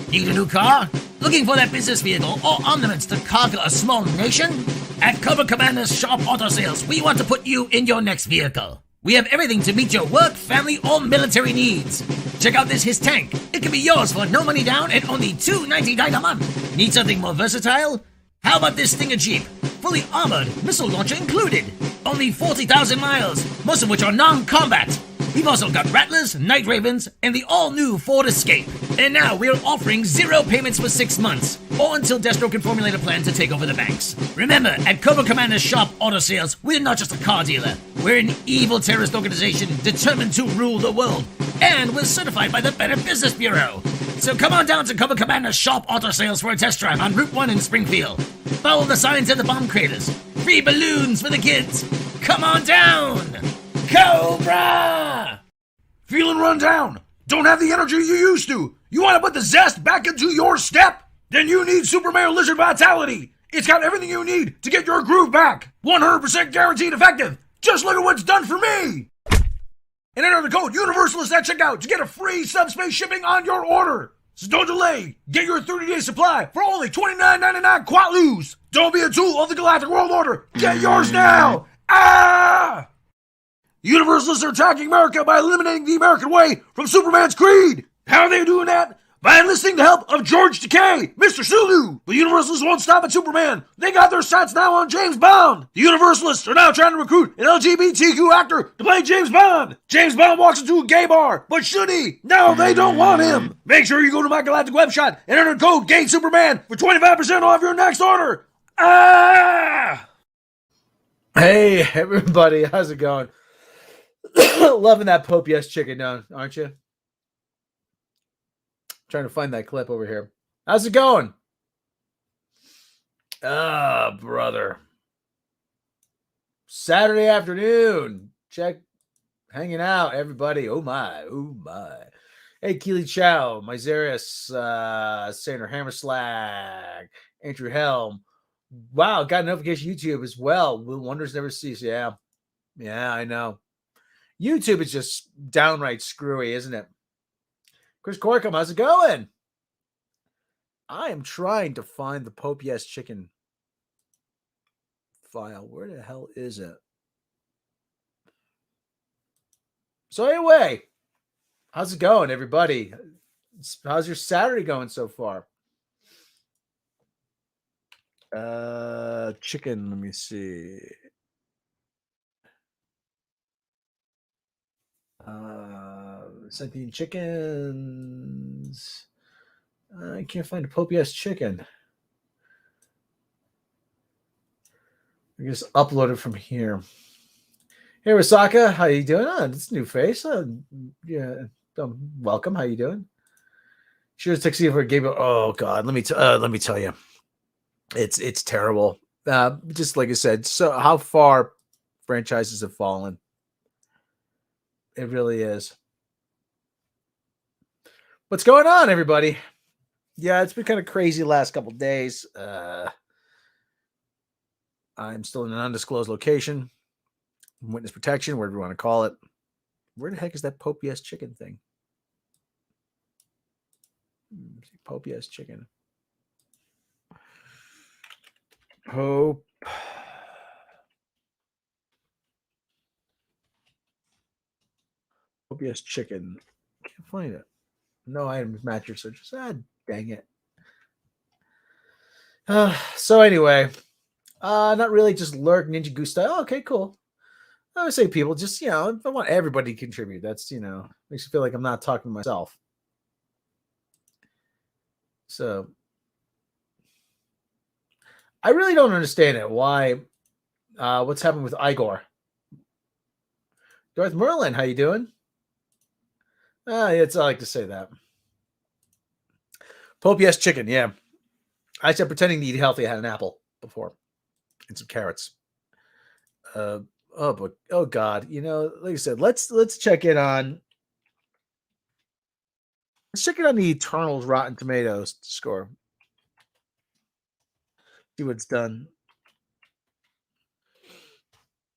Need a new car? Looking for that business vehicle or ornaments to conquer a small nation? At Cobra Commander's Shop Auto Sales, we want to put you in your next vehicle. We have everything to meet your work, family, or military needs. Check out this His Tank. It can be yours for no money down and only $2.99 a month. Need something more versatile? How about this Stinger Jeep? Fully armored, missile launcher included. Only 40,000 miles, most of which are non-combat. We've also got Rattlers, Night Ravens, and the all-new Ford Escape. And now we're offering 0 payments for 6 months, or until Destro can formulate a plan to take over the banks. Remember, at Cobra Commander's Shop Auto Sales, we're not just a car dealer. We're an evil terrorist organization determined to rule the world. And we're certified by the Better Business Bureau. So come on down to Cobra Commander's Shop Auto Sales for a test drive on Route 1 in Springfield. Follow the signs of the bomb craters. Free balloons for the kids. Come on down! Cobra! Feeling run down? Don't have the energy you used to? You want to put the zest back into your step? Then you need Superman Lizard Vitality. It's got everything you need to get your groove back. 100% guaranteed effective. Just look at what's done for me. And enter the code Universalist at checkout to get a free subspace shipping on your order. So don't delay. Get your 30-day supply for only $29.99 Quatloos. Don't be a tool of the Galactic World Order. Get yours now. Ah! Universalists are attacking America by eliminating the American way from Superman's creed. How are they doing that? By enlisting the help of George Takei, Mr. Sulu. The Universalists won't stop at Superman. They got their sights now on James Bond. The Universalists are now trying to recruit an LGBTQ actor to play James Bond. James Bond walks into a gay bar, but should he? No, they don't want him. Make sure you go to my Galactic Web Shop and enter code GATESUPERMAN for 25% off your next order. Ah! Hey, everybody. How's it going? Loving that Pope Yes chicken down, aren't you? Trying to find that clip over here. How's it going? Ah, brother. Saturday afternoon. Check. Hanging out, everybody. Oh, my. Oh, my. Hey, Keely Chow, Miserius, Sander Hammerslag, Andrew Helm. Wow, got a notification YouTube as well. Wonders never cease. Yeah. Yeah, I know. YouTube is just downright screwy, isn't it? Chris Corkum, how's it going? I am trying to find the Pope Yes chicken file. Where the hell is it? So anyway, how's it going, everybody? How's your Saturday going so far? Chicken, let me see. Sentient chickens. I can't find a Pope Yes chicken. I just upload it from here. Hey, Rasaka, how you doing? Oh, it's a new face. Yeah, welcome. How you doing? Sure, Tuxedo for Gabriel. Oh God, let me tell you, it's terrible. Just like I said, so how far franchises have fallen. It really is. What's going on, everybody? Yeah, it's been kind of crazy the last couple of days. I'm still in an undisclosed location. Witness protection, whatever you want to call it. Where the heck is that Pope Yes chicken thing? Pope Yes chicken. Pope Yes chicken. Can't find it. No items match your search. Dang it. So anyway, not really just lurk Ninja Goose style. Oh, okay, cool. I would say people just, I want everybody to contribute. That's, makes me feel like I'm not talking to myself. So I really don't understand it. Why? What's happened with Igor? Darth Merlin, how you doing? I like to say that. Pope Yes chicken, yeah. I said pretending to eat healthy. I had an apple before and some carrots. Oh God, like I said, let's check in on. Let's check it on the Eternals Rotten Tomatoes score. See what's done.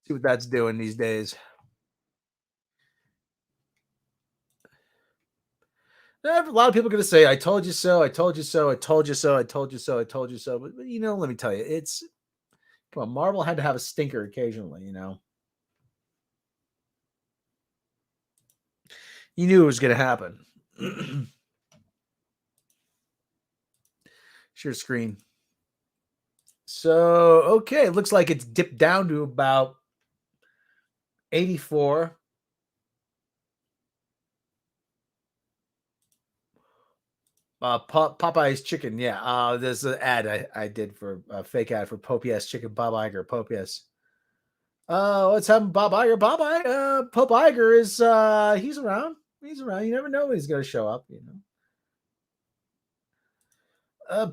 See what that's doing these days. a lot of people are going to say, I told you so, I told you so, I told you so, I told you so, I told you so. But let me tell you, come on, Marvel had to have a stinker occasionally, You knew it was going to happen. Share screen. So, okay, it looks like it's dipped down to about 84. Popeye's chicken, yeah. There's an ad I did for a fake ad for Popeye's chicken, Bob Iger, Popeye's. What's happening, Bob Iger? Pope Iger is he's around. He's around. You never know when he's going to show up. I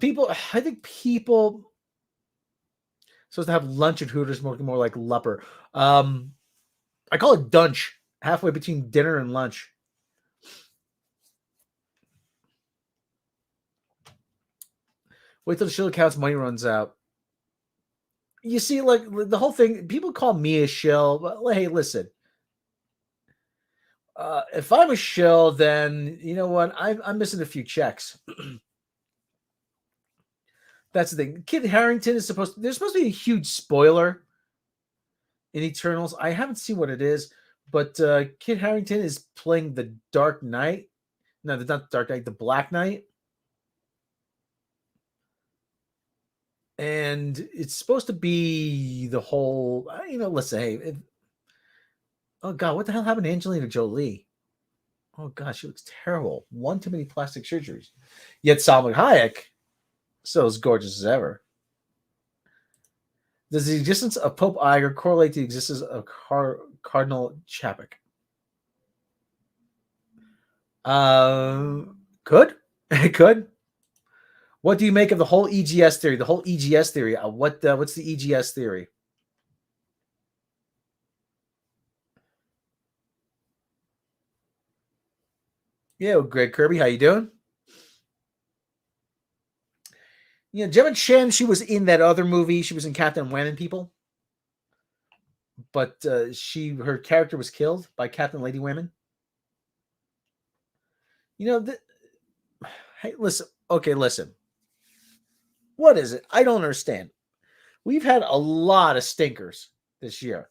think people supposed to have lunch at Hooters, more like Lupper. I call it dunch, halfway between dinner and lunch. Wait till the shill account's money runs out. You see, like the whole thing, people call me a shill, but hey, listen. If I'm a shill, then you know what? I'm missing a few checks. That's the thing. Kit Harington is there's supposed to be a huge spoiler in Eternals. I haven't seen what it is, but Kit Harington is playing the Dark Knight. No, not the Dark Knight, the Black Knight. And it's supposed to be the whole, listen, hey, oh God, what the hell happened to Angelina Jolie? Oh gosh, she looks terrible. One too many plastic surgeries. Yet Salma Hayek, still as gorgeous as ever. Does the existence of Pope Iger correlate to the existence of Cardinal Chapek? Could. It could. What do you make of the whole EGS theory? What's the EGS theory? Yeah, Greg Kirby, how you doing? Gemma Chan, she was in that other movie. She was in Captain Wham and People. But her character was killed by Captain Lady Women. Hey, listen. Okay, listen. What is it? I don't understand. We've had a lot of stinkers this year.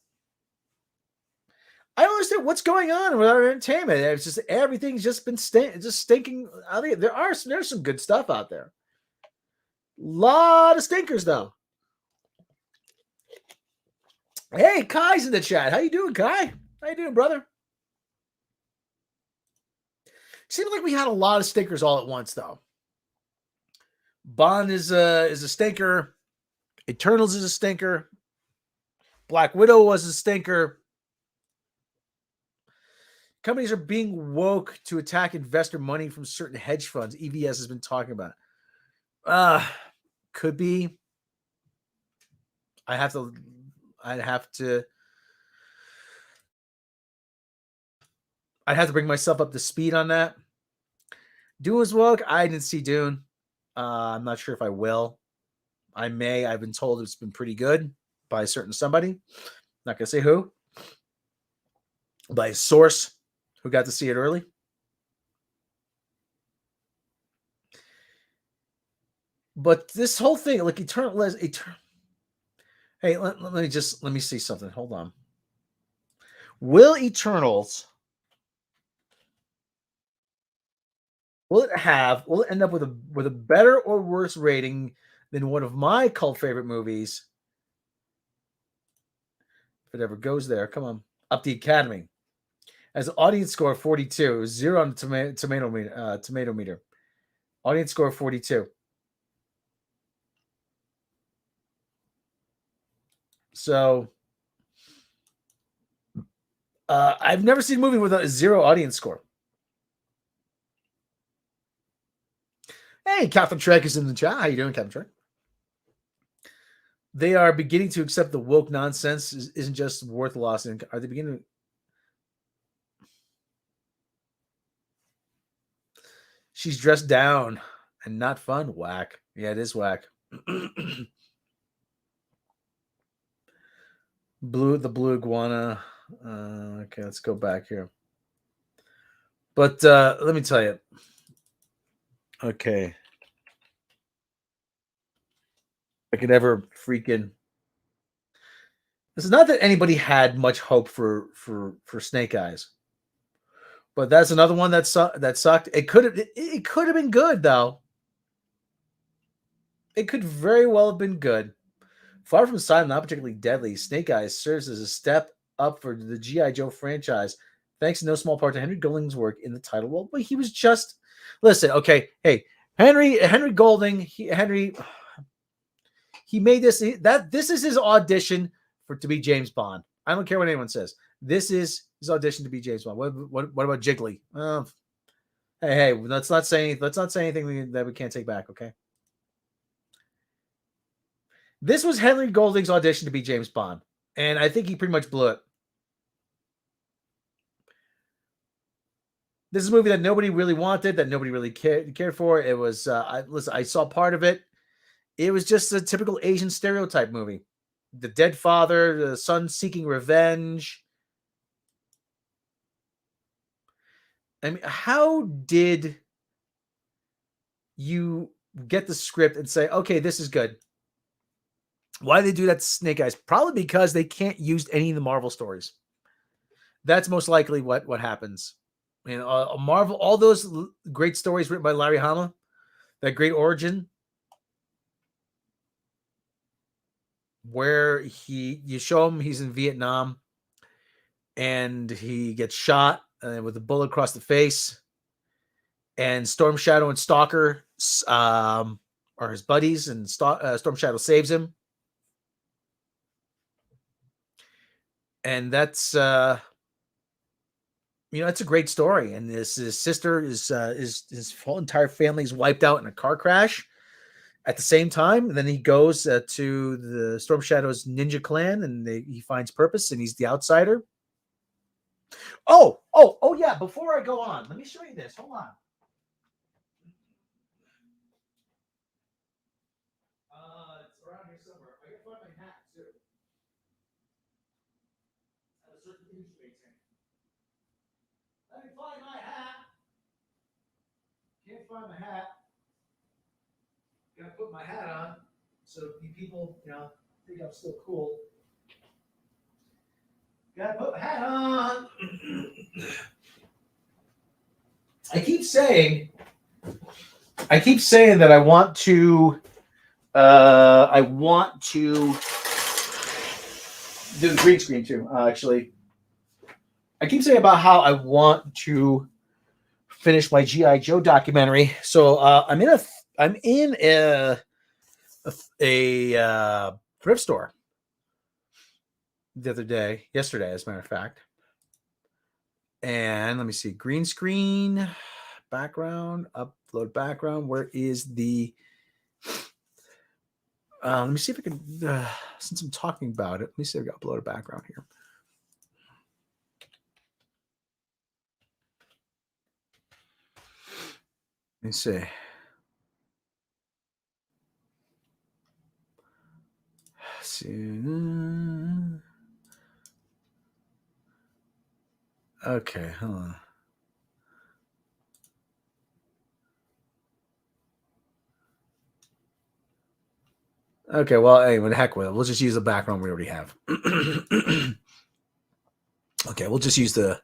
I don't understand what's going on with our entertainment. It's just everything's just been stinking. There's some good stuff out there. Lot of stinkers though. Hey, Kai's in the chat. How you doing, Kai? How you doing, brother? Seems like we had a lot of stinkers all at once though. Bond is a stinker. Eternals is a stinker. Black Widow was a stinker. Companies are being woke to attack investor money from certain hedge funds. EVS has been talking about. Could be. I'd have to bring myself up to speed on that. Dune's woke. I didn't see Dune. I'm not sure if I will. I may. I've been told it's been pretty good by a certain somebody. Not gonna say who. By a source who got to see it early. But this whole thing, like Eternal. Hey, let me see something. Hold on. Will Eternals? Will it end up with a better or worse rating than one of my cult favorite movies? If it ever goes there, come on. Up the Academy. As an audience score of 42, 0 on the tomato meter. Audience score of 42. So I've never seen a movie with a 0 audience score. Hey, Captain Trek is in the chat. How you doing, Captain Trek? They are beginning to accept the woke nonsense isn't just worth loss. Are they beginning? She's dressed down and not fun. Whack. Yeah, it is whack. The blue iguana. Okay, let's go back here. But let me tell you, Okay. I could ever freaking. It's not that anybody had much hope for Snake Eyes, but that's another one that sucked. It could have been good though. It could very well have been good. Far from silent, not particularly deadly, Snake Eyes serves as a step up for the G.I. Joe franchise, thanks in no small part to Henry Golding's work in the title role. But he was just listen, okay, hey, Henry Golding, he made this this is his audition to be James Bond. I don't care what anyone says. This is his audition to be James Bond. What about Jiggly? Hey, let's not say anything that we can't take back, okay? This was Henry Golding's audition to be James Bond, and I think he pretty much blew it. This is a movie that nobody really wanted, that nobody really cared for. It was, I saw part of it. It was just a typical Asian stereotype movie. The dead father, the son seeking revenge. I mean, how did you get the script and say, okay, this is good? Why do they do that to Snake Eyes? Probably because they can't use any of the Marvel stories. That's most likely what happens. And Marvel, all those great stories written by Larry Hama, that great origin, where you show him he's in Vietnam and he gets shot with a bullet across the face, and Storm Shadow and Stalker are his buddies, and Storm Shadow saves him. And that's it's a great story. And his sister is his whole entire family is wiped out in a car crash at the same time. And then he goes to the Storm Shadow's ninja clan, and he finds purpose, and he's the outsider. Oh yeah. Before I go on, let me show you this. Hold on. It's around here somewhere. I can find my hat too. At a certain image rating. Let me find my hat. Can't find my hat. Gotta put my hat on so you people, think I'm still cool. Gotta put my hat on. I keep saying that I want to do the green screen too. Actually, I keep saying about how I want to finish my G.I. Joe documentary. So I'm in a thrift store yesterday, as a matter of fact. And let me see, green screen, background, upload background. Where is the? Let me see if I can. Since I'm talking about it, let me see if I got upload a background here. Let me see. Okay, hold on. Okay, well, anyway, the heck with it. We'll just use the background we already have. Okay, we'll just use the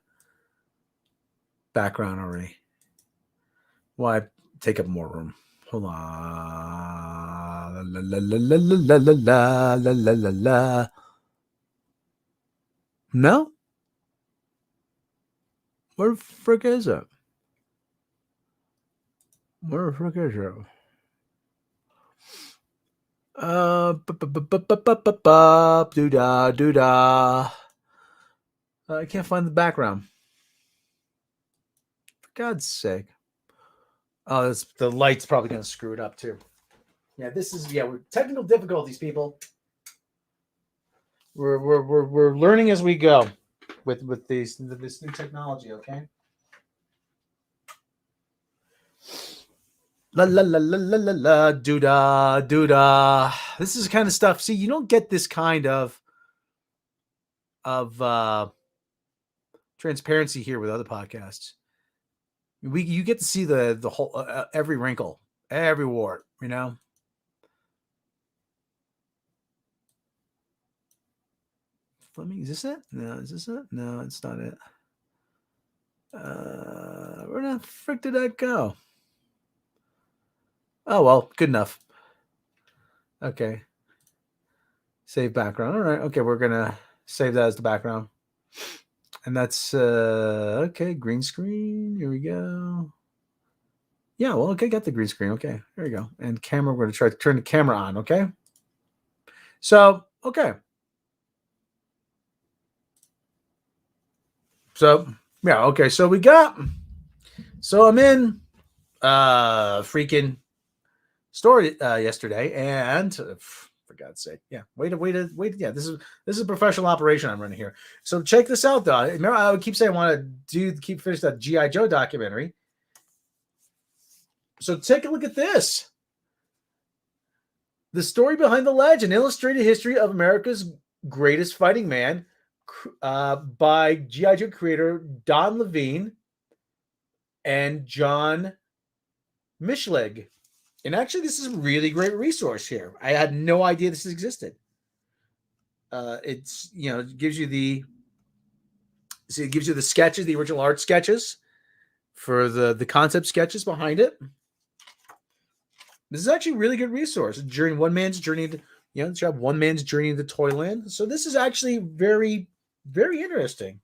background already. Why take up more room? Hold on. La la la la la la la la la la. No? Where the frick is it? Where the frick is it? Doo-da. I can't find the background. For God's sake. Oh, the light's probably going to screw it up too. Yeah, we're technical difficulties, people. We're learning as we go with this new technology, okay? La la la la la la la doo-da. This is the kind of stuff. See, you don't get this kind of transparency here with other podcasts. You get to see the whole every wrinkle, every wart, you know. Fleming, is this it? No, is this it? No, it's not it. Where the frick did that go? Oh well, good enough. Okay. Save background. All right. Okay, we're gonna save that as the background. And that's okay, green screen. Here we go. Yeah, well, okay, got the green screen. Okay, there you go. And camera, we're gonna try to turn the camera on, okay? So, okay. So, yeah, okay. So I'm in freaking story yesterday, and for God's sake, yeah, wait, yeah, this is a professional operation I'm running here. So check this out, though. Remember, I would keep saying I want to finish that GI Joe documentary. So take a look at this. The story behind the legend, illustrated history of America's greatest fighting man, by GI Joe creator Don Levine and John Mishleg. And actually, this is a really great resource here. I had no idea this existed. It's, it gives you the sketches, the original art sketches for the concept sketches behind it. This is actually a really good resource during one man's journey to, you have one man's journey into Toyland. So this is actually very, very interesting.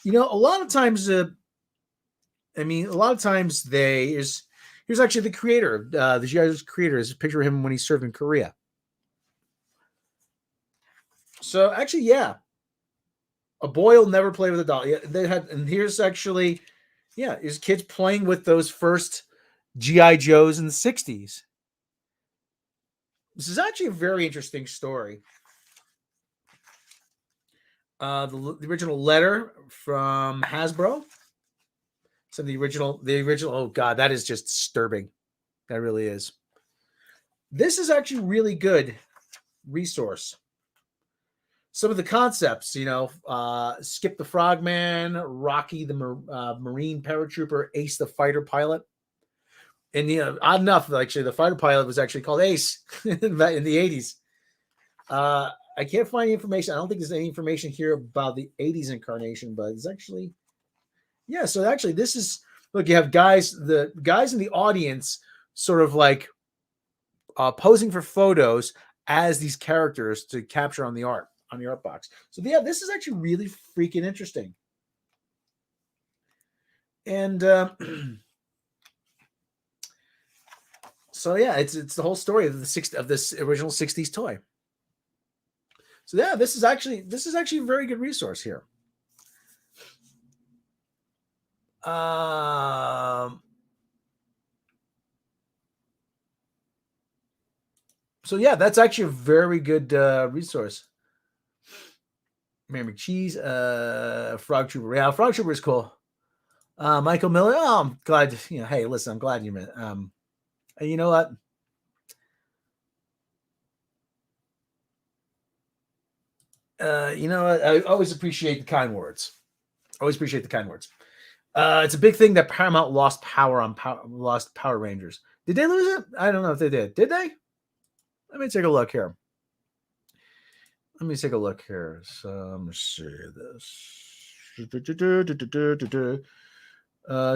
A lot of times, here's actually the creator, the GI's creator, is a picture of him when he served in Korea. So actually, yeah, a boy will never play with a doll. Yeah, and here's actually, his kids playing with those first GI Joes in the 60s. This is actually a very interesting story. The original letter from Hasbro. So the original, oh God, that is just disturbing. That really is. This is actually really good resource. Some of the concepts, Skip the Frogman, Rocky the Marine paratrooper, Ace the fighter pilot. And, odd enough, actually, the fighter pilot was actually called Ace in the 80s. I can't find any information. I don't think there's any information here about the 80s incarnation, but it's actually, yeah. So actually, this is, look, you have the guys in the audience sort of like posing for photos as these characters to capture on the art box. So yeah, this is actually really freaking interesting. And so yeah, it's the whole story of this original 60s toy. So yeah, this is actually a very good resource here. So yeah, that's actually a very good resource. Mary McCheese, Frog Trooper. Yeah, Frog Trooper is cool. Michael Miller. Oh, I'm glad. Hey, listen, I'm glad you met. You know what? I always appreciate the kind words. It's a big thing that Paramount lost power on Power Rangers. Did they lose it? I don't know if they did. Did they? Let me take a look here. So I'm gonna see this.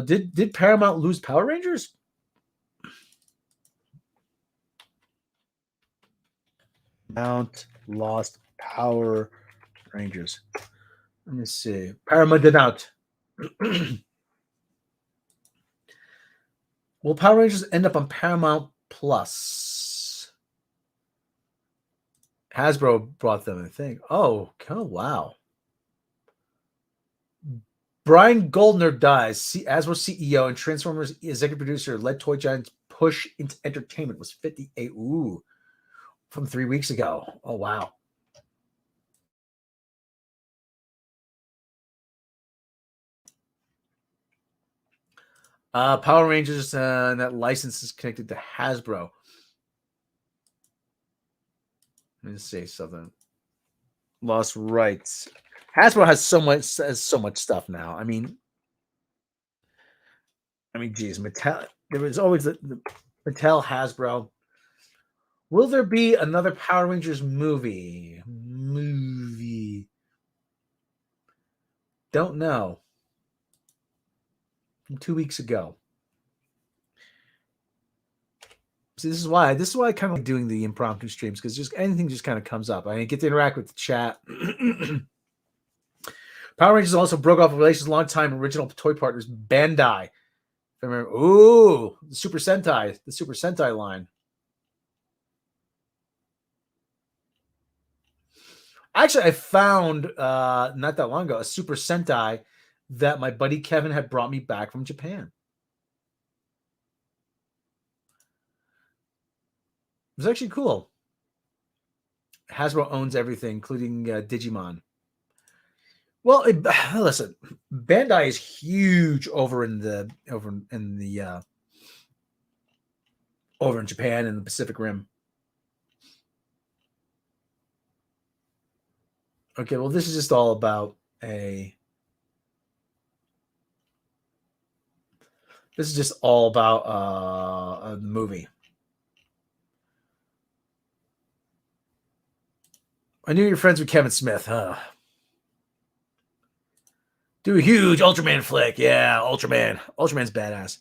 Did Paramount lose Power Rangers? Paramount lost Power Rangers. Let me see. Paramount did not. Will Power Rangers end up on Paramount Plus? Hasbro brought them, I think. Oh wow. Brian Goldner dies. Hasbro CEO and Transformers executive producer, led Toy Giant's push into entertainment, was 58. Ooh, from 3 weeks ago. Oh wow. Power Rangers, that license is connected to Hasbro. Let me say something. Lost rights. Hasbro has so much stuff now. I mean, I mean, geez, Mattel. There was always the Mattel, Hasbro. Will there be another Power Rangers movie? Don't know. From 2 weeks ago. See, this is why I kind of like doing the impromptu streams, because just anything just kind of comes up. I get to interact with the chat. Power Rangers also broke off relations longtime original toy partners Bandai. If I remember, the Super Sentai line. Actually, I found not that long ago a Super Sentai that my buddy Kevin had brought me back from Japan. It was actually cool. Hasbro owns everything, including Digimon. Well, listen, Bandai is huge over in Japan and the Pacific Rim. Okay, well, this is just all about a movie. I knew you're friends with Kevin Smith, huh? Do a huge Ultraman flick. Yeah, Ultraman. Ultraman's badass.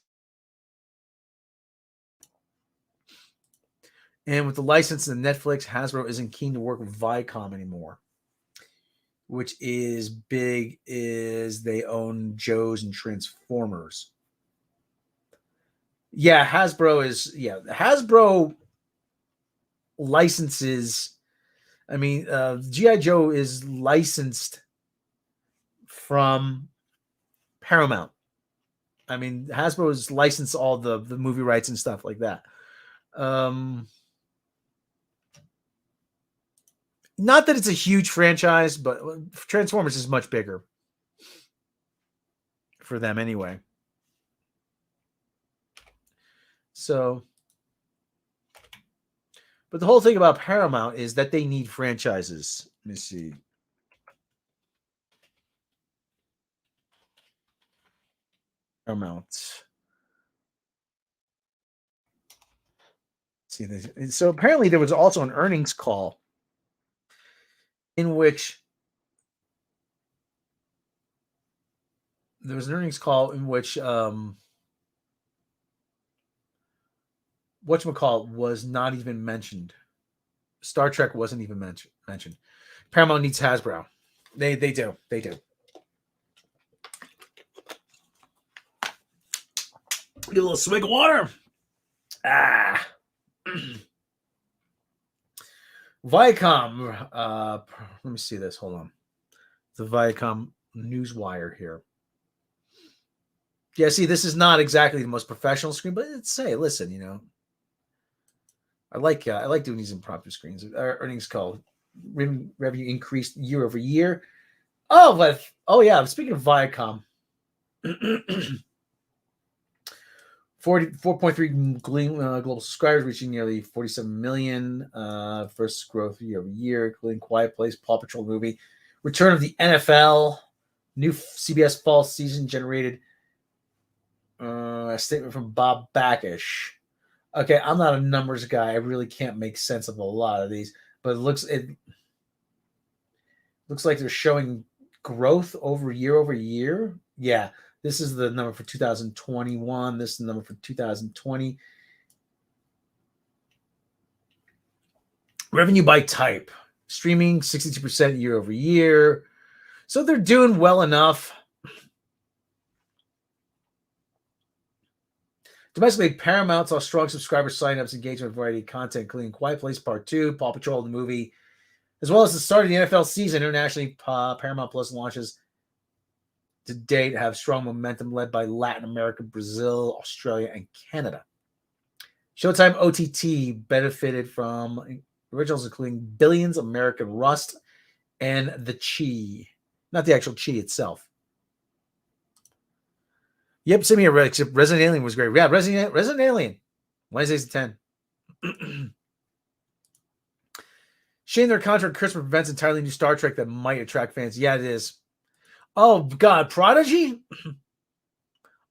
And with the license in Netflix, Hasbro isn't keen to work with Viacom anymore. Which is big, is they own Joe's and Transformers. Yeah, Hasbro licenses. I mean, G.I. Joe is licensed from Paramount. I mean, Hasbro has licensed all the movie rights and stuff like that. Not that it's a huge franchise, but Transformers is much bigger for them anyway. So, but the whole thing about Paramount is that they need franchises. Let me see. Paramount. See this. So apparently there was also an earnings call in which whatchamacallit was not even mentioned. Star Trek wasn't even mentioned. Paramount needs Hasbro. They do. Get a little swig of water. Viacom. Let me see this. Hold on. The Viacom Newswire here. Yeah, see, this is not exactly the most professional screen, but it's listen, I like doing these impromptu screens. Our earnings call revenue increased year over year. Oh yeah. Speaking of Viacom, 4.3 global subscribers, reaching nearly 47 million. First growth year over year, including Quiet Place, Paw Patrol movie, return of the NFL, new CBS fall season generated. A statement from Bob Backish. Okay, I'm not a numbers guy. I really can't make sense of a lot of these, but it looks like they're showing growth over year. Yeah, this is the number for 2021. This is the number for 2020. Revenue by type. Streaming, 62% year over year. So they're doing well enough. Domestically, Paramount saw strong subscriber signups, engagement with variety of content, including Quiet Place Part 2, Paw Patrol, the movie, as well as the start of the NFL season. Internationally, Paramount Plus launches to date have strong momentum led by Latin America, Brazil, Australia, and Canada. Showtime OTT benefited from originals including Billions, American Rust, and The Chi. Not the actual Chi itself. Yep, send me a Resident Alien was great. Yeah, Resident Alien. Wednesdays at 10. Shane, their contract Christmas prevents entirely new Star Trek that might attract fans. Yeah, it is. Oh, God. Prodigy?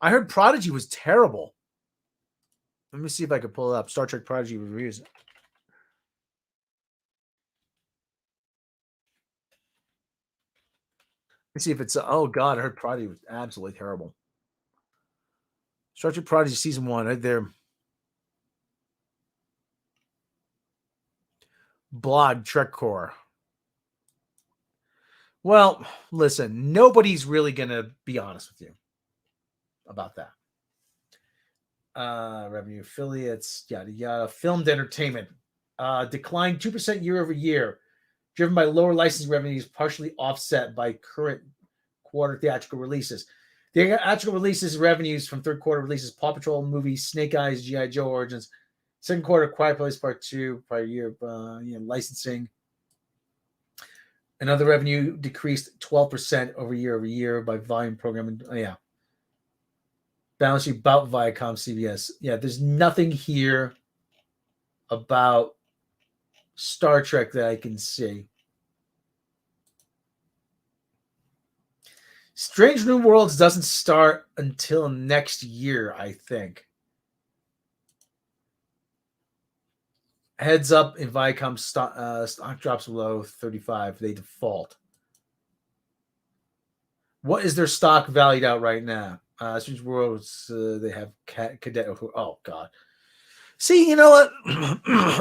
I heard Prodigy was terrible. Let me see if I can pull it up. Star Trek Prodigy reviews. Let's see if it's. Oh God, I heard Prodigy was absolutely terrible. Star Trek Prodigy season 1 right there. Blog Trek Core. Well, listen, nobody's really gonna be honest with you about that. Revenue affiliates, yada yada. Filmed entertainment declined 2% year over year, driven by lower licensing revenues, partially offset by current quarter theatrical releases. The theatrical releases revenues from third quarter releases: Paw Patrol movie, Snake Eyes, G.I. Joe Origins. Second quarter, Quiet Place Part 2, prior year, licensing. Another revenue decreased 12% over year by volume programming. Oh, yeah. Balance sheet about Viacom CBS. Yeah, there's nothing here about Star Trek that I can see. Strange New Worlds doesn't start until next year, I think. Heads up, in Viacom stock drops below 35. They default. What is their stock valued out right now? Strange Worlds, they have Cadet. Oh, God. See, you know what?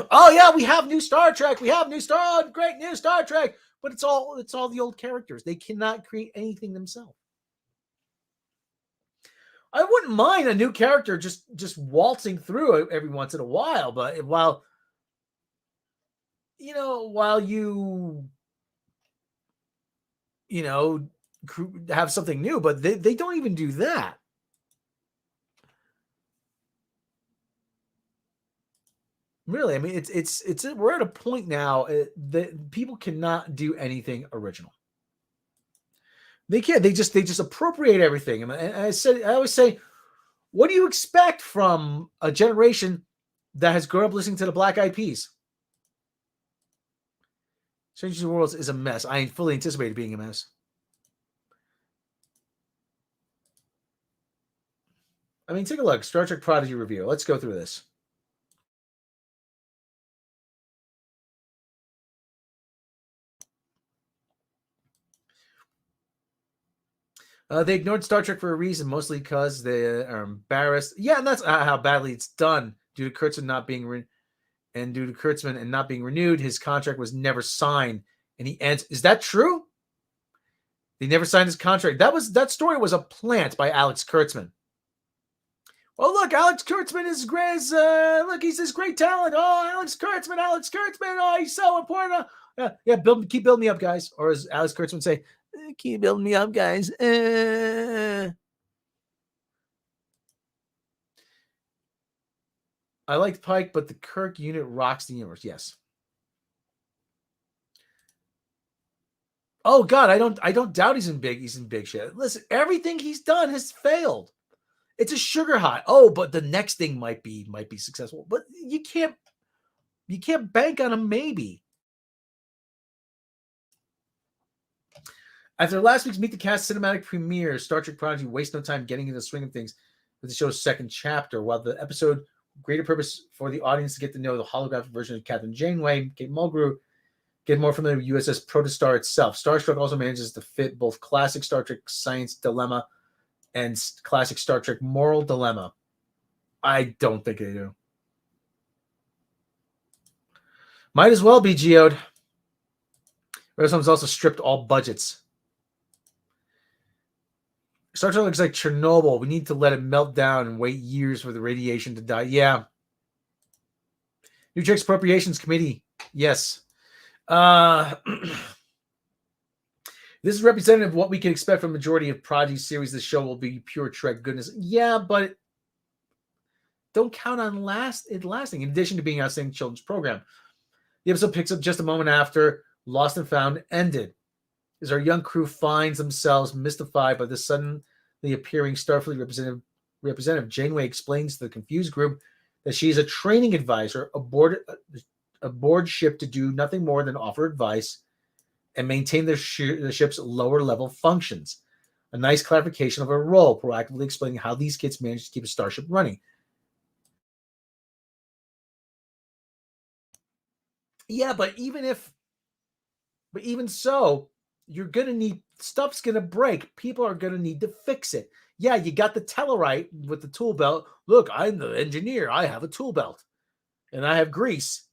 Oh, yeah, we have new Star Trek. We have great new Star Trek. But it's all the old characters. They cannot create anything themselves. I wouldn't mind a new character just waltzing through every once in a while, but while you have something new, but they don't even do that. Really, I mean, it's we're at a point now that people cannot do anything original. They can't. They just appropriate everything. And I always say, what do you expect from a generation that has grown up listening to the Black Eyed Peas? Strange New Worlds is a mess. I fully anticipated being a mess. I mean, take a look. Star Trek Prodigy review. Let's go through this. They ignored Star Trek for a reason, mostly because they are embarrassed. Yeah, and that's how badly it's done. Due to Kurtzman not being renewed, his contract was never signed, and he ends. Is that true? They never signed his contract. That story was a plant by Alex Kurtzman. Oh, look, Alex Kurtzman is great. Look, he's this great talent. Oh, Alex Kurtzman. Oh, he's so important. Keep building me up, guys. Or as Alex Kurtzman say, keep building me up, guys. I like Pike, but the Kirk unit rocks the universe. Yes. Oh God, I don't doubt he's in big shit. Listen, everything he's done has failed. It's a sugar high. Oh, but the next thing might be successful. But you can't bank on a maybe. After last week's Meet the Cast cinematic premiere, Star Trek Prodigy wastes no time getting into the swing of things with the show's second chapter. While the episode greater purpose for the audience to get to know the holographic version of Captain Janeway, Kate Mulgrew, get more familiar with USS Protostar itself. Star Trek also manages to fit both classic Star Trek science dilemma and classic Star Trek moral dilemma. I don't think they do. Might as well be geoed. Renaissance also stripped all budgets. Star Trek looks like Chernobyl. We need to let it melt down and wait years for the radiation to die. Yeah. New Trek's Appropriations Committee. Yes. This is representative of what we can expect from the majority of Prodigy series. This show will be pure Trek goodness. Yeah, but don't count on it lasting. In addition to being an outstanding children's program, the episode picks up just a moment after Lost and Found ended, as our young crew finds themselves mystified by the suddenly appearing Starfleet representative. Janeway explains to the confused group that she is a training advisor aboard ship to do nothing more than offer advice and maintain the ship's lower level functions. A nice clarification of her role, proactively explaining how these kids managed to keep a starship running. Yeah, but even so, you're going to need, stuff's going to break. People are going to need to fix it. Yeah, you got the Tellarite with the tool belt. Look, I'm the engineer. I have a tool belt. And I have grease.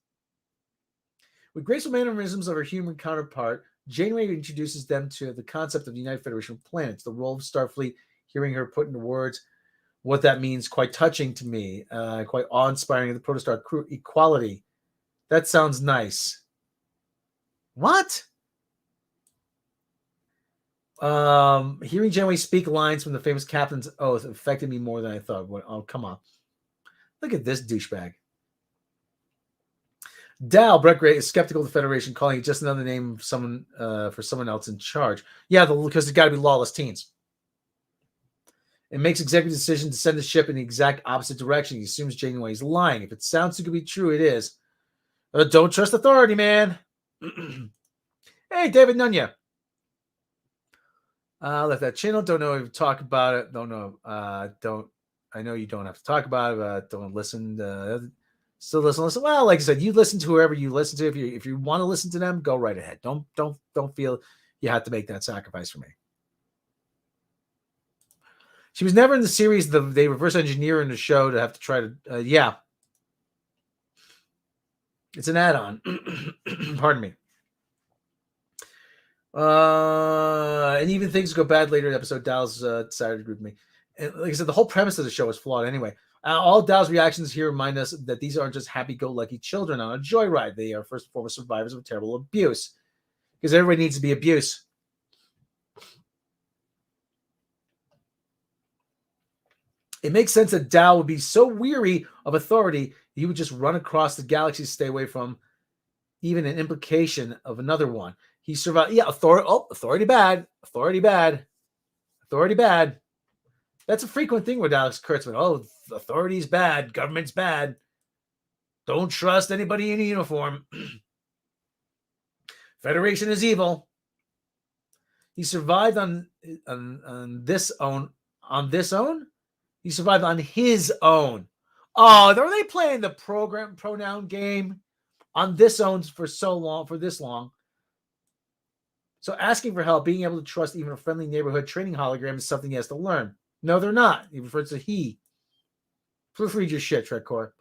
With graceful mannerisms of her human counterpart, Janeway introduces them to the concept of the United Federation of Planets, the role of Starfleet, hearing her put into words what that means, quite touching to me, quite awe-inspiring. The Protostar crew equality. That sounds nice. What? Hearing Janeway speak lines from the famous Captain's Oath affected me more than I thought. Oh, come on. Look at this douchebag. Dal Breckray is skeptical of the Federation, calling it just another name for someone else in charge. Yeah, because there's got to be lawless teens. It makes executive decision to send the ship in the exact opposite direction. He assumes Janeway is lying. If it sounds too good to be true, it is. Don't trust authority, man. Hey, David Nunya. Left that channel. Don't know if you talk about it. Don't know. I know you don't have to talk about it, but don't listen. Still listen. Well, like I said, you listen to whoever you listen to. If you want to listen to them, go right ahead. Don't feel you have to make that sacrifice for me. She was never in the series. They reverse engineer in the show to have to try to. Yeah, it's an add-on. Pardon me. And even things go bad later in the episode, Dal's decided to agree with me. And like I said, the whole premise of the show is flawed anyway. All Dal's reactions here remind us that these aren't just happy-go-lucky children on a joyride. They are first and foremost survivors of terrible abuse. Because everybody needs to be abused. It makes sense that Dal would be so weary of authority, he would just run across the galaxy to stay away from even an implication of another one. He survived. Yeah, authority bad. Authority bad. Authority bad. That's a frequent thing with Alex Kurtzman. Oh, authority's bad. Government's bad. Don't trust anybody in a uniform. Federation is evil. He survived on this own. On this own? He survived on his own. Oh, are they playing the pronoun game on this own for this long? So asking for help, being able to trust even a friendly neighborhood training hologram is something he has to learn. No, they're not. He refers to he. Proofread your shit, Trekcore.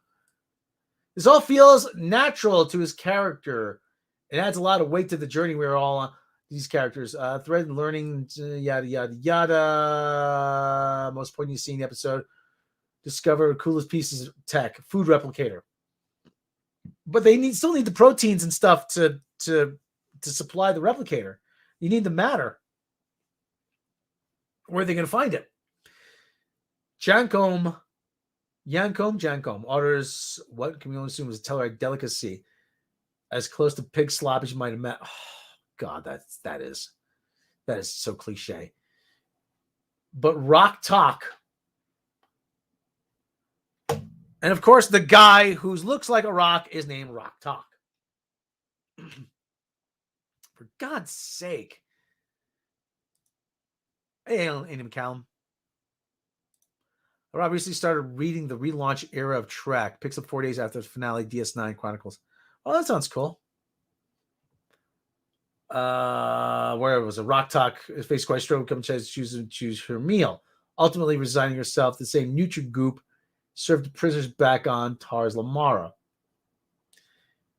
This all feels natural to his character. It adds a lot of weight to the journey we're all on. These characters. Thread and learning, yada, yada, yada. Most poignant scene in the episode. Discover coolest pieces of tech. Food replicator. But they still need the proteins and stuff to supply the replicator. You need the matter. Where are they going to find it? Jancombe orders what can we only assume is a Tellarite delicacy, as close to pig slop as you might have met. Oh, God, that is so cliche. But rock talk. And of course, the guy who looks like a rock is named Rock Talk. For God's sake. Hey, Andy McCallum. Rob recently started reading the relaunch era of Trek. Picks up 4 days after the finale, DS9 Chronicles. Oh, that sounds cool. Where was it? Rock Talk is faced quite strong. Come choose her meal. Ultimately resigning herself to the same Nutri-Goop served the prisoners back on Tars Lamara.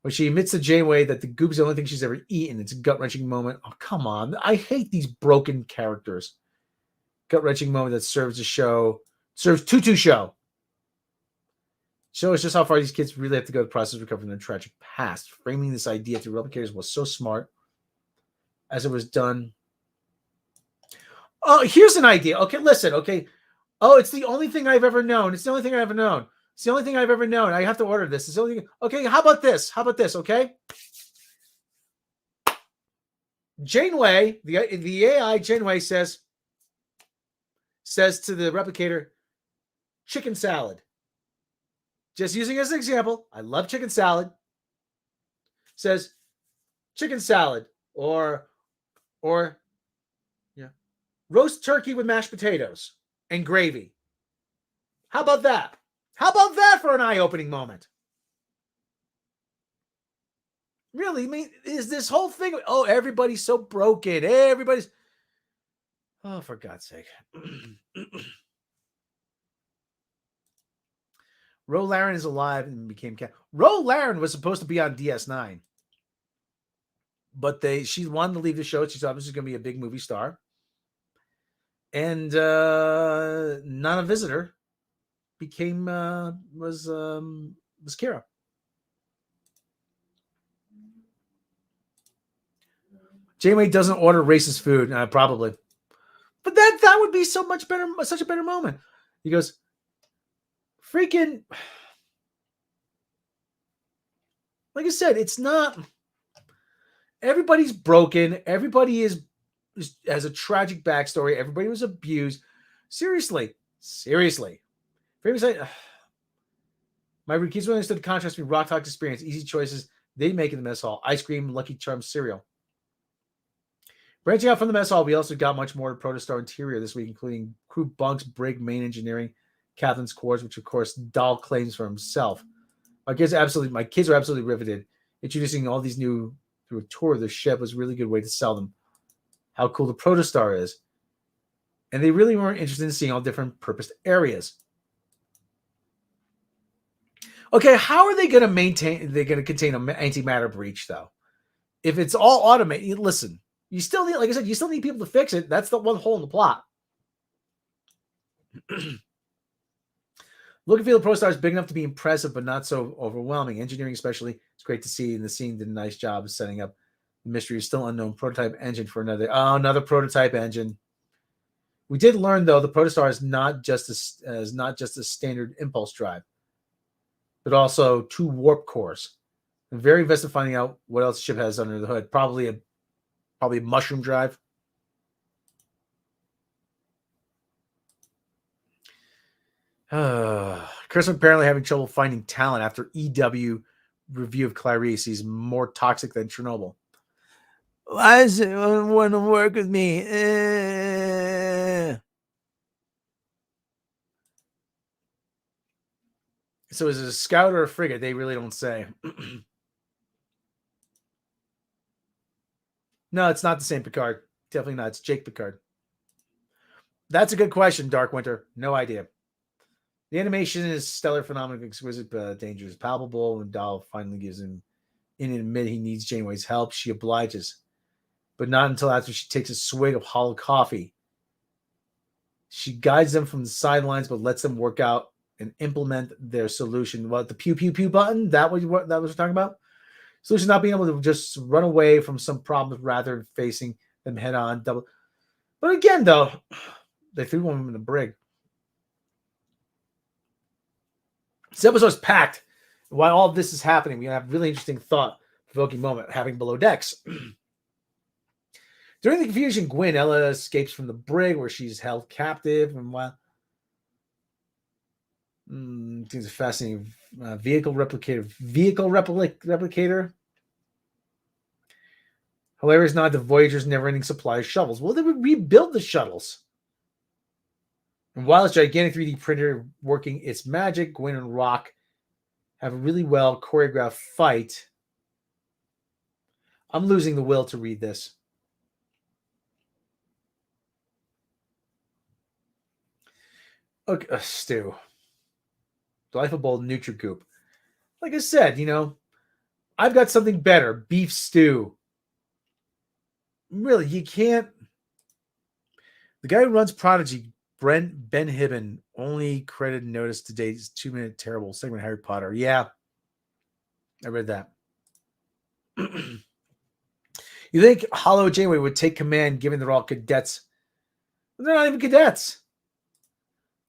When she admits to Janeway that the goop is the only thing she's ever eaten, it's a gut-wrenching moment. Oh, come on. I hate these broken characters. Gut-wrenching moment that serves Tutu show. Shows just how far these kids really have to go to the process of recovering their tragic past. Framing this idea through replicators was so smart as it was done. Oh, here's an idea. Okay, listen. Okay. Oh, it's the only thing I've ever known. It's the only thing I've ever known. It's the only thing I've ever known. I have to order this. It's the only thing. Okay, how about this? Okay. Janeway, the AI Janeway says to the replicator, chicken salad. Just using as an example, I love chicken salad. Says chicken salad or yeah. roast turkey with mashed potatoes and gravy. How about that? How about that for an eye-opening moment? Really, I mean, is this whole thing, oh, everybody's so broken. Everybody's, oh, for God's sake. Ro Laren is alive and became cat. Ro Laren was supposed to be on DS9, but she wanted to leave the show. She's obviously going to be a big movie star. And not a visitor became was Kira. Janeway doesn't order racist food, probably, but that would be so much better, such a better moment. He goes, freaking, like I said, it's not. Everybody's broken. Everybody has a tragic backstory. Everybody was abused. Seriously. My kids really understood the contrast between Rock Talk's experience, easy choices they make in the mess hall, ice cream, Lucky Charms cereal. Branching out from the mess hall, we also got much more Protostar interior this week, including crew bunks, brig, main engineering, captain's quarters, which of course Dahl claims for himself. My kids are absolutely riveted. Introducing all these new through a tour of the ship was a really good way to sell them how cool the Protostar is. And they really weren't interested in seeing all different purposed areas. Okay, how are they going to maintain? They're going to contain an antimatter breach, though. If it's all automated, listen. You still need, like I said, you still need people to fix it. That's the one hole in the plot. Look and feel the Protostar is big enough to be impressive, but not so overwhelming. Engineering, especially, it's great to see. And the scene did a nice job of setting up the mystery of still unknown prototype engine for another prototype engine. We did learn, though, the Protostar is not just a standard impulse drive, but also 2 warp cores. I'm very invested in finding out what else the ship has under the hood. Probably a mushroom drive. Chris apparently having trouble finding talent after EW review of Clarice. He's more toxic than Chernobyl. Why does anyone want to work with me? So is it a scout or a frigate? They really don't say. No, it's not the same Picard. Definitely not. It's Jake Picard. That's a good question, Dark Winter. No idea. The animation is stellar, phenomenal, exquisite, but dangerous, palpable. When Dahl finally gives him in and admit he needs Janeway's help, she obliges. But not until after she takes a swig of hollow coffee. She guides them from the sidelines, but lets them work out and implement their solution. What, the pew pew pew button? That was what we're talking about? Solution not being able to just run away from some problems rather than facing them head on. But again, though, they threw one in the brig. This episode's packed. While all of this is happening, we have a really interesting thought-provoking moment happening below decks. During the confusion, Ella escapes from the brig where she's held captive. And while things are fascinating. Vehicle replicator. Hilarious nod to Voyager's never-ending supply of shuttles. Well, they would rebuild the shuttles. And while its gigantic 3D printer working its magic, Gwen and Rock have a really well choreographed fight. I'm losing the will to read this. Okay, stew. Delightful bowl Nutri-Goop. Like I said, I've got something better. Beef stew. Really, you can't. The guy who runs Prodigy, Ben Hibben, only credited notice to date is 2-minute terrible segment Harry Potter. Yeah, I read that. You think Hollow Janeway would take command given they're all cadets? They're not even cadets.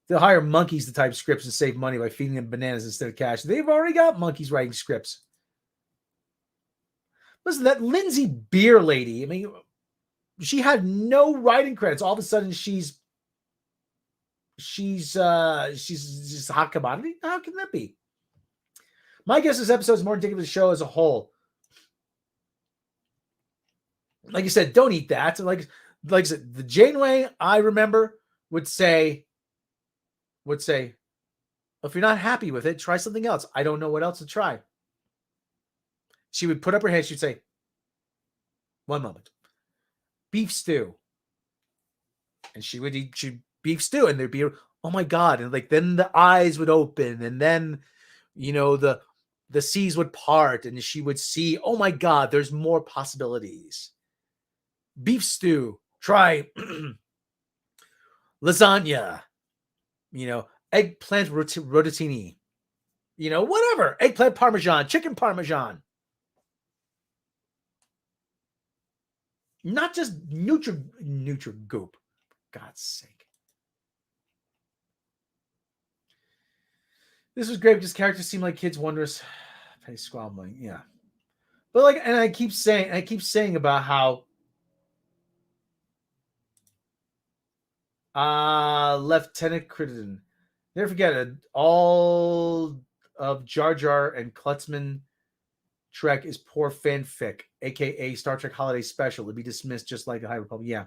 They'll hire monkeys to type scripts and save money by feeding them bananas instead of cash. They've already got monkeys writing scripts. Listen, that Lindsay Beer lady, I mean, she had no writing credits. All of a sudden, she's just a hot commodity. How can that be? My guess this episode is more indicative of the show as a whole. Like you said, don't eat that. Like like I said, the Janeway I remember would say, if you're not happy with it, try something else. I don't know what else to try. She would put up her hand. She'd say, one moment, beef stew. And she would eat beef stew, and there'd be, oh my God. And like, then the eyes would open, and then, the seas would part, and she would see, oh my God, there's more possibilities. Beef stew, try lasagna, eggplant rotatini, whatever, eggplant parmesan, chicken parmesan. Not just Nutrigoop. God's sake. This was great because characters seem like kids wondrous. Penny squabbling, yeah. But like, and I keep saying about how Lieutenant Crittenden. Never forget it. All of Jar Jar and Klutzman Trek is poor fanfic, aka Star Trek Holiday Special. It'd be dismissed just like the High Republic. Yeah.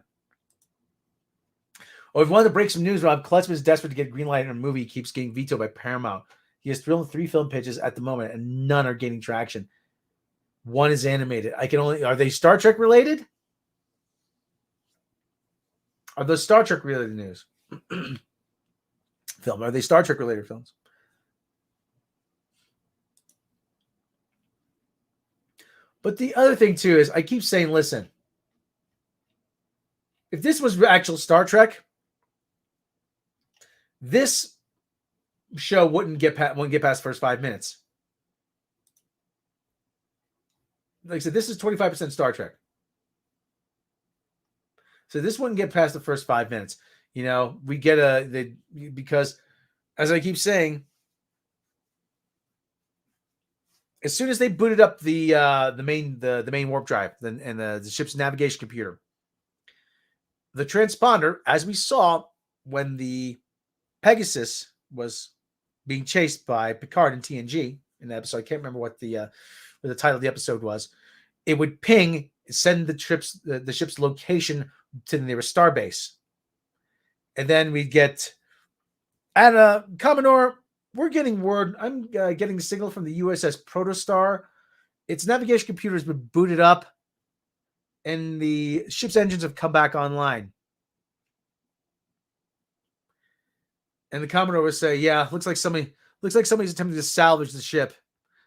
Oh, if you wanted to break some news, Rob, Klutzman is desperate to get green light in a movie. He keeps getting vetoed by Paramount. He has 3 film pitches at the moment, and none are gaining traction. One is animated. Are they Star Trek related? Are those Star Trek related news? Film. Are they Star Trek related films? But the other thing too is I keep saying, listen, if this was actual Star Trek, this show wouldn't get past the first 5 minutes. Like I said, this is 25% Star Trek. So this wouldn't get past the first 5 minutes. We get because as I keep saying, as soon as they booted up the main warp drive and the ship's navigation computer, the transponder, as we saw when the Pegasus was being chased by Picard and TNG in the episode, I can't remember what the title of the episode was. It would ping, send the ship's location to the nearest starbase, and then we'd get at Commodore. We're getting word. I'm getting a signal from the USS Protostar. Its navigation computer has been booted up, and the ship's engines have come back online. And the Commodore would say, "Yeah, looks like somebody's attempting to salvage the ship.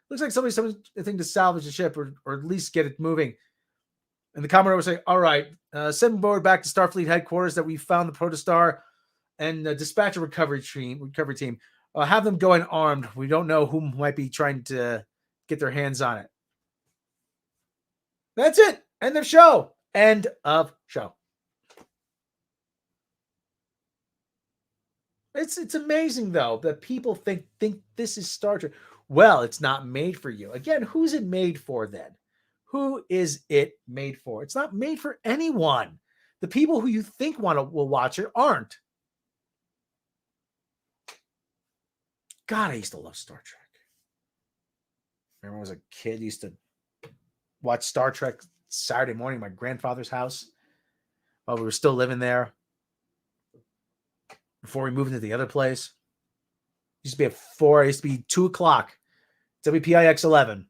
Looks like somebody's attempting to salvage the ship, or at least get it moving." And the Commodore would say, "All right, send board back to Starfleet headquarters that we found the Protostar, and dispatch a recovery team. Have them go in armed. We don't know who might be trying to get their hands on it." That's it. End of show. End of show. It's amazing though that people think this is Star Trek. Well, it's not made for you. Again, who's it made for then? Who is it made for? It's not made for anyone. The people who you think will watch it aren't. God, I used to love Star Trek. Remember when I was a kid, I used to watch Star Trek Saturday morning at my grandfather's house while we were still living there before we moved into the other place. It used to be at 4. It used to be 2 o'clock. WPIX 11.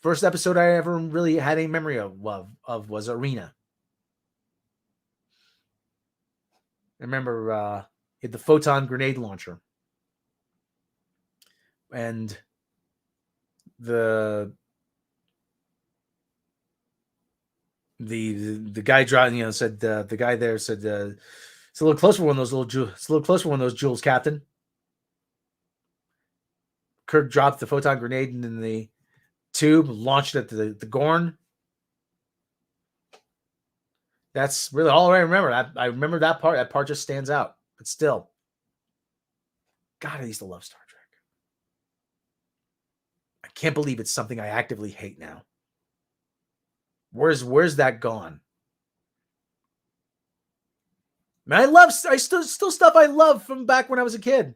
First episode I ever really had any memory of was Arena. I remember the photon grenade launcher. And the guy driving, said the guy there said it's a little closer for one of those it's a little closer for one of those jewels, Captain. Kirk dropped the photon grenade in the tube, launched it at the Gorn. That's really all I remember. I remember that part. That part just stands out. But still, God, I used to love Star Trek. I can't believe it's something I actively hate now. Where's that gone? Man, I still stuff I love from back when I was a kid.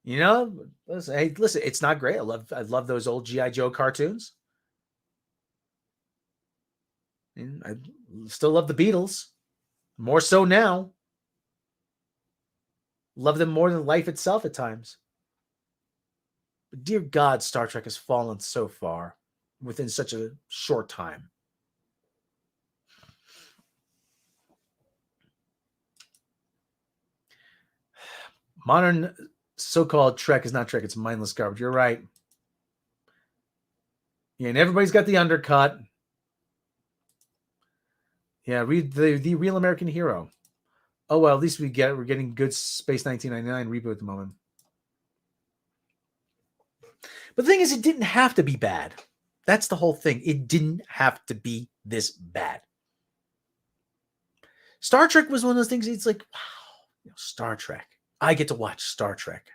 Listen, it's not great. I love those old G.I. Joe cartoons. And I still love the Beatles. More so now. Love them more than life itself at times. But dear God, Star Trek has fallen so far within such a short time. Modern so-called Trek is not Trek. It's mindless garbage. You're right. Yeah, and everybody's got the undercut. Yeah, read the Real American Hero. Oh, well, at least we're getting good Space 1999 reboot at the moment. But the thing is, it didn't have to be bad. That's the whole thing. It didn't have to be this bad. Star Trek was one of those things, it's like, wow, Star Trek. I get to watch Star Trek.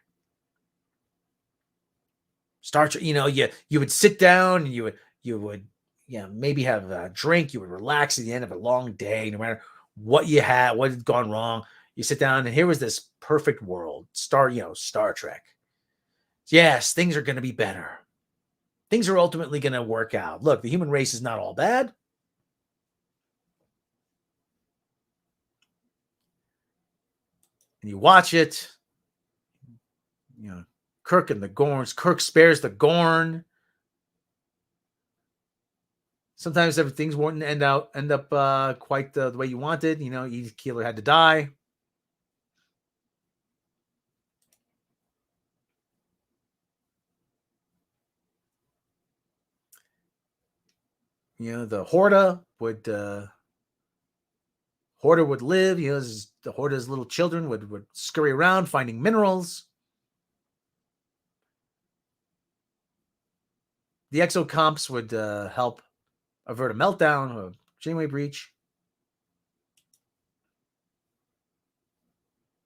Star Trek, you would sit down and you would maybe have a drink. You would relax at the end of a long day, no matter what you had, what had gone wrong. You sit down and here was this perfect world. Star Trek. Yes, things are going to be better. Things are ultimately going to work out. Look, the human race is not all bad. And you watch it, Kirk and the Gorns. Kirk spares the Gorn. Sometimes things won't end up quite the way you wanted. Edith Keeler had to die. The Horta would live. The Horta's little children would scurry around finding minerals. The exocomps would help avert a meltdown or a Janeway breach.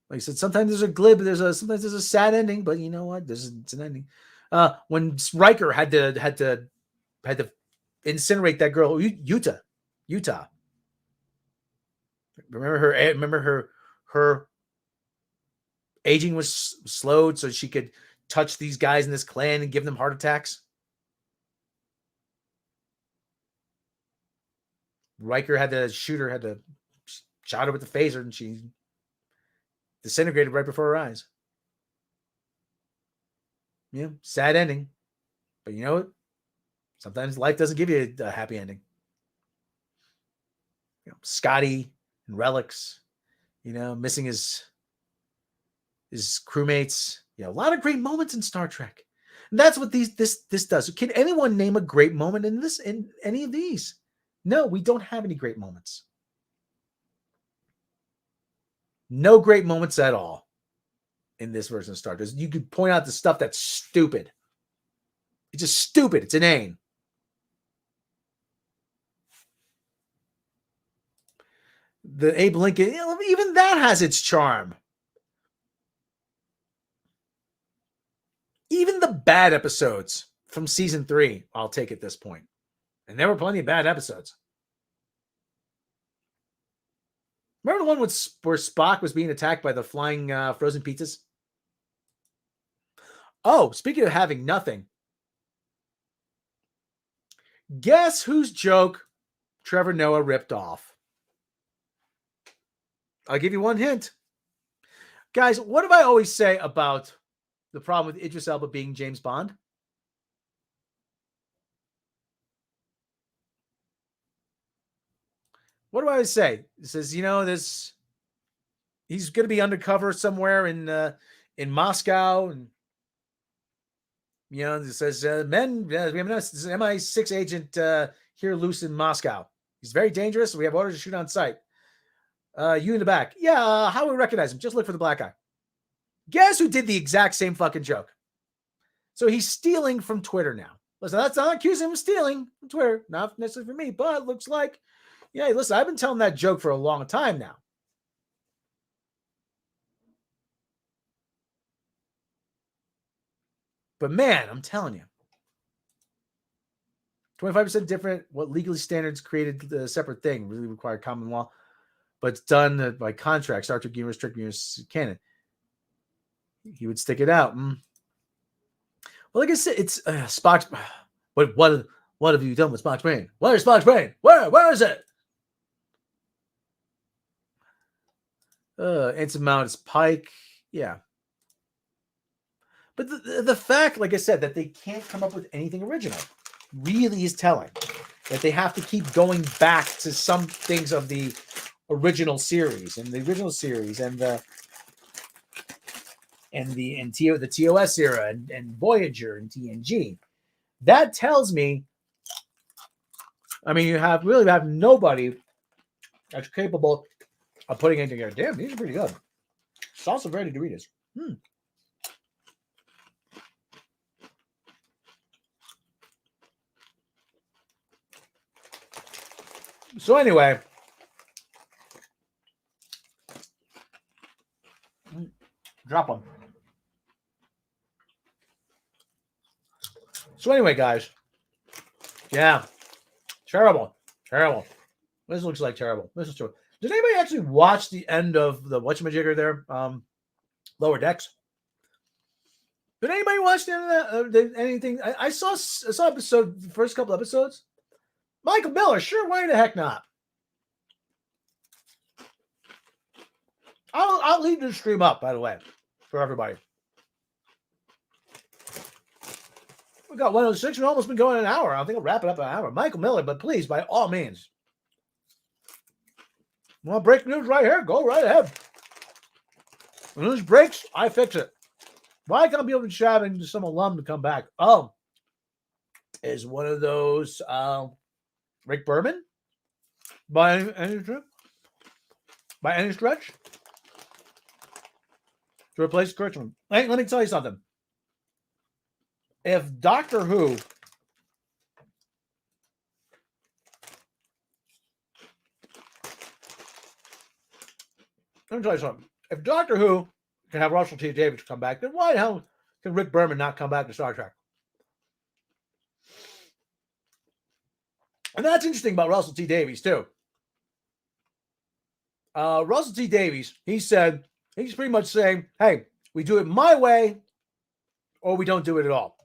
Like I said, sometimes there's a glib, sometimes there's a sad ending, but you know what? It's an ending. When Riker had to incinerate that girl, Utah. Remember her aging was slowed so she could touch these guys in this clan and give them heart attacks. Riker had to shot her with the phaser, and she disintegrated right before her eyes. Yeah, sad ending. But you know what? Sometimes life doesn't give you a happy ending. Scotty and Relics, missing his crewmates. A lot of great moments in Star Trek. And that's what this does. Can anyone name a great moment in any of these? No, we don't have any great moments. No great moments at all in this version of Star Trek. You could point out the stuff that's stupid. It's just stupid. It's inane. The Abe Lincoln, even that has its charm. Even the bad episodes from season 3, I'll take at this point. And there were plenty of bad episodes. Remember the one where Spock was being attacked by the flying frozen pizzas? Oh, speaking of having nothing. Guess whose joke Trevor Noah ripped off? I'll give you one hint. Guys, what do I always say about the problem with Idris Elba being James Bond? What do I always say? It says, he's going to be undercover somewhere in Moscow, and it says, men, we have an MI6 agent here loose in Moscow. He's very dangerous. We have orders to shoot on sight. You in the back. Yeah, how do we recognize him? Just look for the black guy. Guess who did the exact same fucking joke? So he's stealing from Twitter now. Listen, that's not accusing him of stealing from Twitter. Not necessarily for me, but it looks like, listen, I've been telling that joke for a long time now. But man, I'm telling you, 25% different. What legally standards created the separate thing really required common law, but it's done by contract. Star Trek universe, strict universe canon. He would stick it out. Well, like I said, it's Spock's. What have you done with Spock's brain? Where's Spock's brain? Where is it? Insurmount's Pike. Yeah. But the fact, like I said, that they can't come up with anything original really is telling. That they have to keep going back to some things of the original series and the TOS era and Voyager and TNG. That tells me, I mean, you have nobody that's capable of putting anything together. Damn, these are pretty good. Salsa verde Doritos. So anyway, drop them. So anyway, guys, yeah, terrible. This looks like terrible. This is true. Did anybody actually watch the end of the whatchamajigger there? Lower Decks. Did anybody watch the end of that? Anything? I saw the first couple episodes. Michael Miller, sure, why the heck not? I'll leave the stream up, by the way, for everybody. We got 106. We've almost been going an hour. I think I'll wrap it up in an hour. Michael Miller, but please, by all means. Want break news right here? Go right ahead. When news breaks, I fix it. Why can't I be able to chat into some alum to come back? Oh, is one of those Rick Berman by any stretch to replace Kurtzman? Hey, let me tell you something. If Doctor Who let me tell you something. If Doctor Who can have Russell T. Davies come back, then why the hell can Rick Berman not come back to Star Trek? And that's interesting about Russell T. Davies, too. Russell T. Davies, he's pretty much saying, hey, we do it my way or we don't do it at all.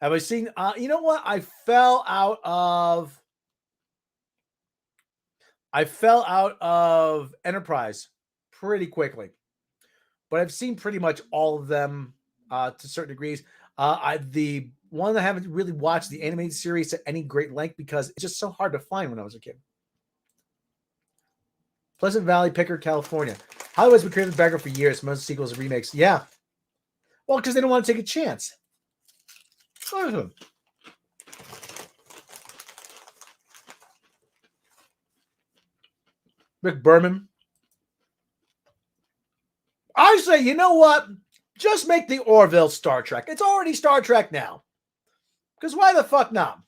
Have I seen, you know what? I fell out of Enterprise pretty quickly, but I've seen pretty much all of them to certain degrees. The one that I haven't really watched the animated series at any great length because it's just so hard to find when I was a kid. Pleasant Valley, Pickard, California. Hollywood's been creating beggar for years. Most sequels and remakes. Yeah. Well, because they don't want to take a chance. Rick Berman. I say, you know what? Just make the Orville Star Trek. It's already Star Trek now. Because why the fuck not?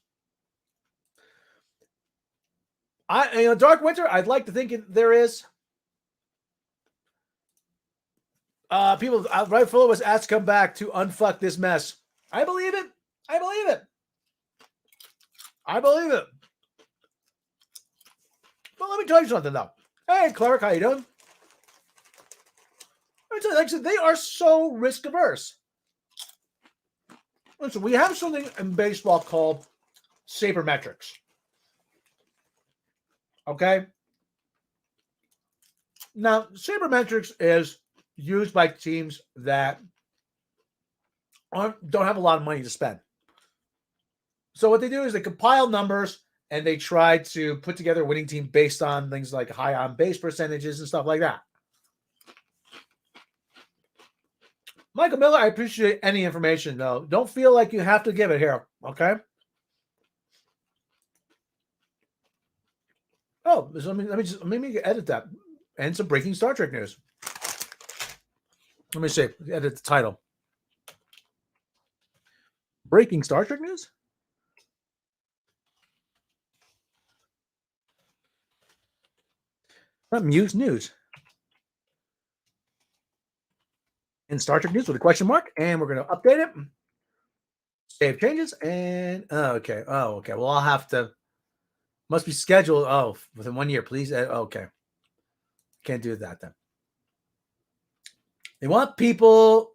Dark Winter, I'd like to think there is. People, Right Fuller was asked to come back to unfuck this mess. I believe it. But let me tell you something, though. Hey, Clark, how you doing? Like I said, they are so risk averse. Listen, we have something in baseball called sabermetrics. Okay? Now, sabermetrics is used by teams that don't have a lot of money to spend. So what they do is they compile numbers and they try to put together a winning team based on things like high on base percentages and stuff like that. Michael Miller, I appreciate any information, though. Don't feel like you have to give it here, okay? Oh, so let me edit that. And some breaking Star Trek news. Let me see. Edit the title. Breaking Star Trek news? Not Muse News. In Star Trek news with a question mark, and we're going to update it. Save changes, and okay. Well, I'll have to. Must be scheduled. Oh, within 1 year, please. Okay. Can't do that then. They want people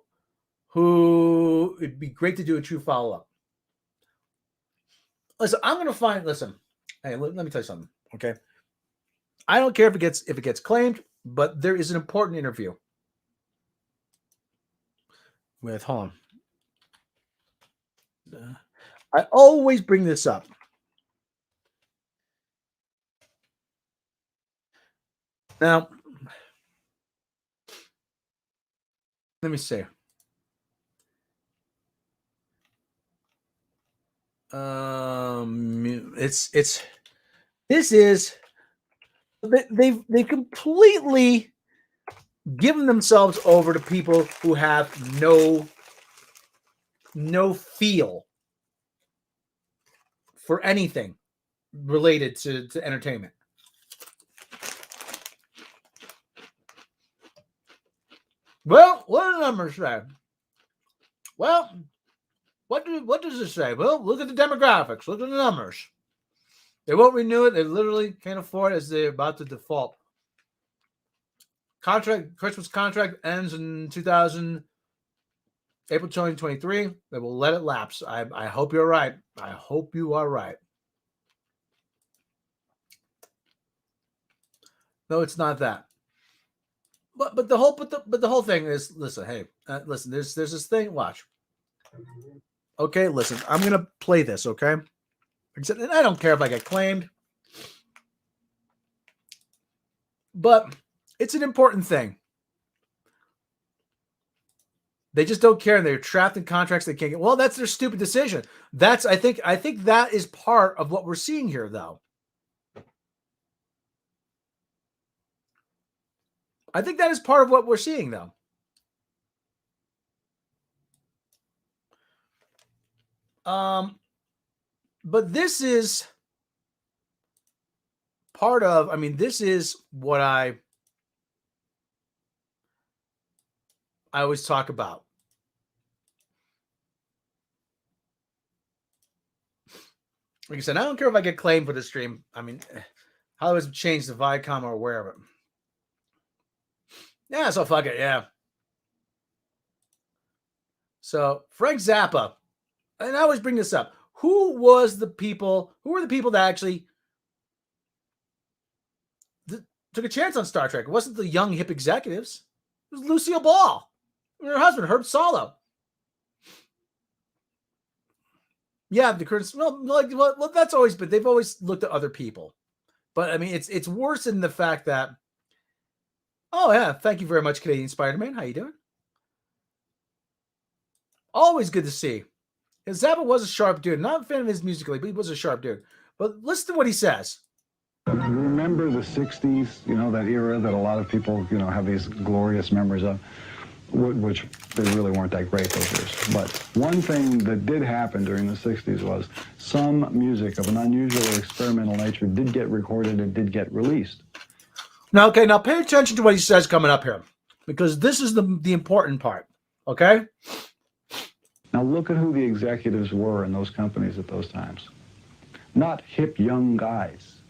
who it'd be great to do a true follow-up. Listen, I'm going to find. Listen, hey, let me tell you something. Okay, I don't care if it gets claimed. But there is an important interview with, hold on. I always bring this up. Now, let me see. They've completely given themselves over to people who have no feel for anything related to entertainment. Well, what do the numbers say? Well, what does it say? Well, look at the demographics. Look at the numbers. They won't renew it. They literally can't afford it as they're about to default. Christmas contract ends in April 2023. They will let it lapse. I hope you're right. I hope you are right. No, it's not that. But the whole thing is, listen. Hey, listen. There's this thing. Watch. Okay, listen. I'm gonna play this. Okay, and I don't care if I get claimed, but it's an important thing. They just don't care, and they're trapped in contracts they can't get. Well, that's their stupid decision. I think that is part of what we're seeing here, though. I think that is part of what we're seeing, though. But this is part of, this is what I always talk about. Like I said, I don't care if I get claimed for the stream. Hollywood's changed the Viacom or wherever. Yeah, so fuck it, yeah. So Frank Zappa, and I always bring this up. Who were the people that actually took a chance on Star Trek? It wasn't the young hip executives. It was Lucille Ball and her husband, Herb Solow. Yeah, the Curtis. Well, that's always been. They've always looked at other people, but it's worse in the fact that. Oh yeah, thank you very much, Canadian Spider-Man. How you doing? Always good to see. Zappa was a sharp dude. Not a fan of his musically, but he was a sharp dude. But listen to what he says. Remember the 60s, that era that a lot of people, have these glorious memories of, which they really weren't that great those years. But one thing that did happen during the 60s was some music of an unusual experimental nature did get recorded and did get released. Now pay attention to what he says coming up here, because this is the important part, okay? Now look at who the executives were in those companies at those times. Not hip young guys.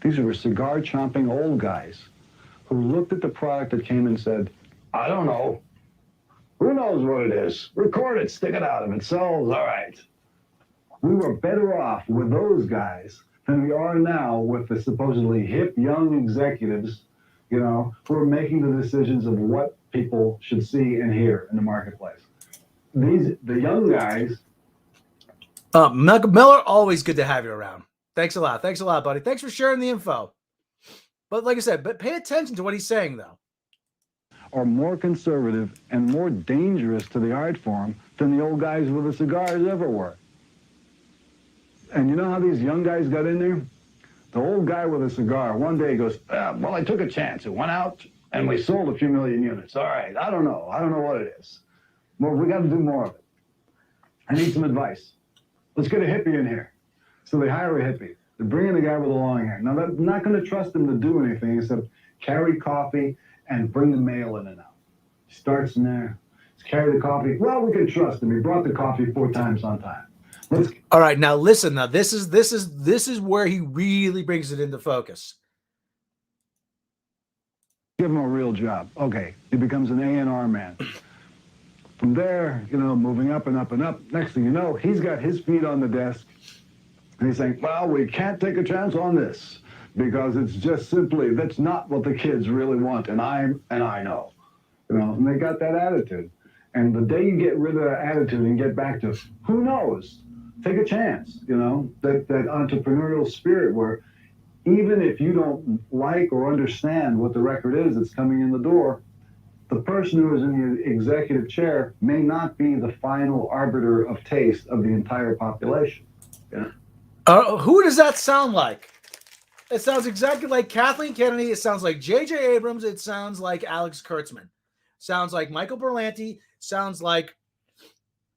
These were cigar-chomping old guys who looked at the product that came and said, I don't know. Who knows what it is? Record it, stick it out. If it sells, all right. We were better off with those guys than we are now with the supposedly hip young executives, who are making the decisions of what people should see and hear in the marketplace. The young guys. Miller, always good to have you around. Thanks a lot, buddy. Thanks for sharing the info. But like I said, pay attention to what he's saying, though. Are more conservative and more dangerous to the art form than the old guys with the cigars ever were. And you know how these young guys got in there? The old guy with a cigar, one day goes, well, I took a chance. It went out, and we sold a few million units. All right, I don't know what it is. Well, we got to do more of it. I need some advice. Let's get a hippie in here. So they hire a hippie. They're bringing the guy with the long hair. Now, they're not going to trust him to do anything except carry coffee and bring the mail in and out. He starts in there. He's carry the coffee. Well, we can trust him. He brought the coffee 4 times on time. All right, now listen. Now this is where he really brings it into focus. Give him a real job. Okay, he becomes an A&R man. From there, moving up and up and up. Next thing you know, he's got his feet on the desk, and he's saying, well, we can't take a chance on this because it's just simply, that's not what the kids really want, and I know. And they got that attitude. And the day you get rid of that attitude and get back to, who knows, take a chance, that entrepreneurial spirit where even if you don't like or understand what the record is that's coming in the door, the person who is in the executive chair may not be the final arbiter of taste of the entire population. Who does that sound like? It sounds exactly like Kathleen Kennedy. It sounds like J.J. Abrams. It sounds like Alex Kurtzman. Sounds like Michael Berlanti. Sounds like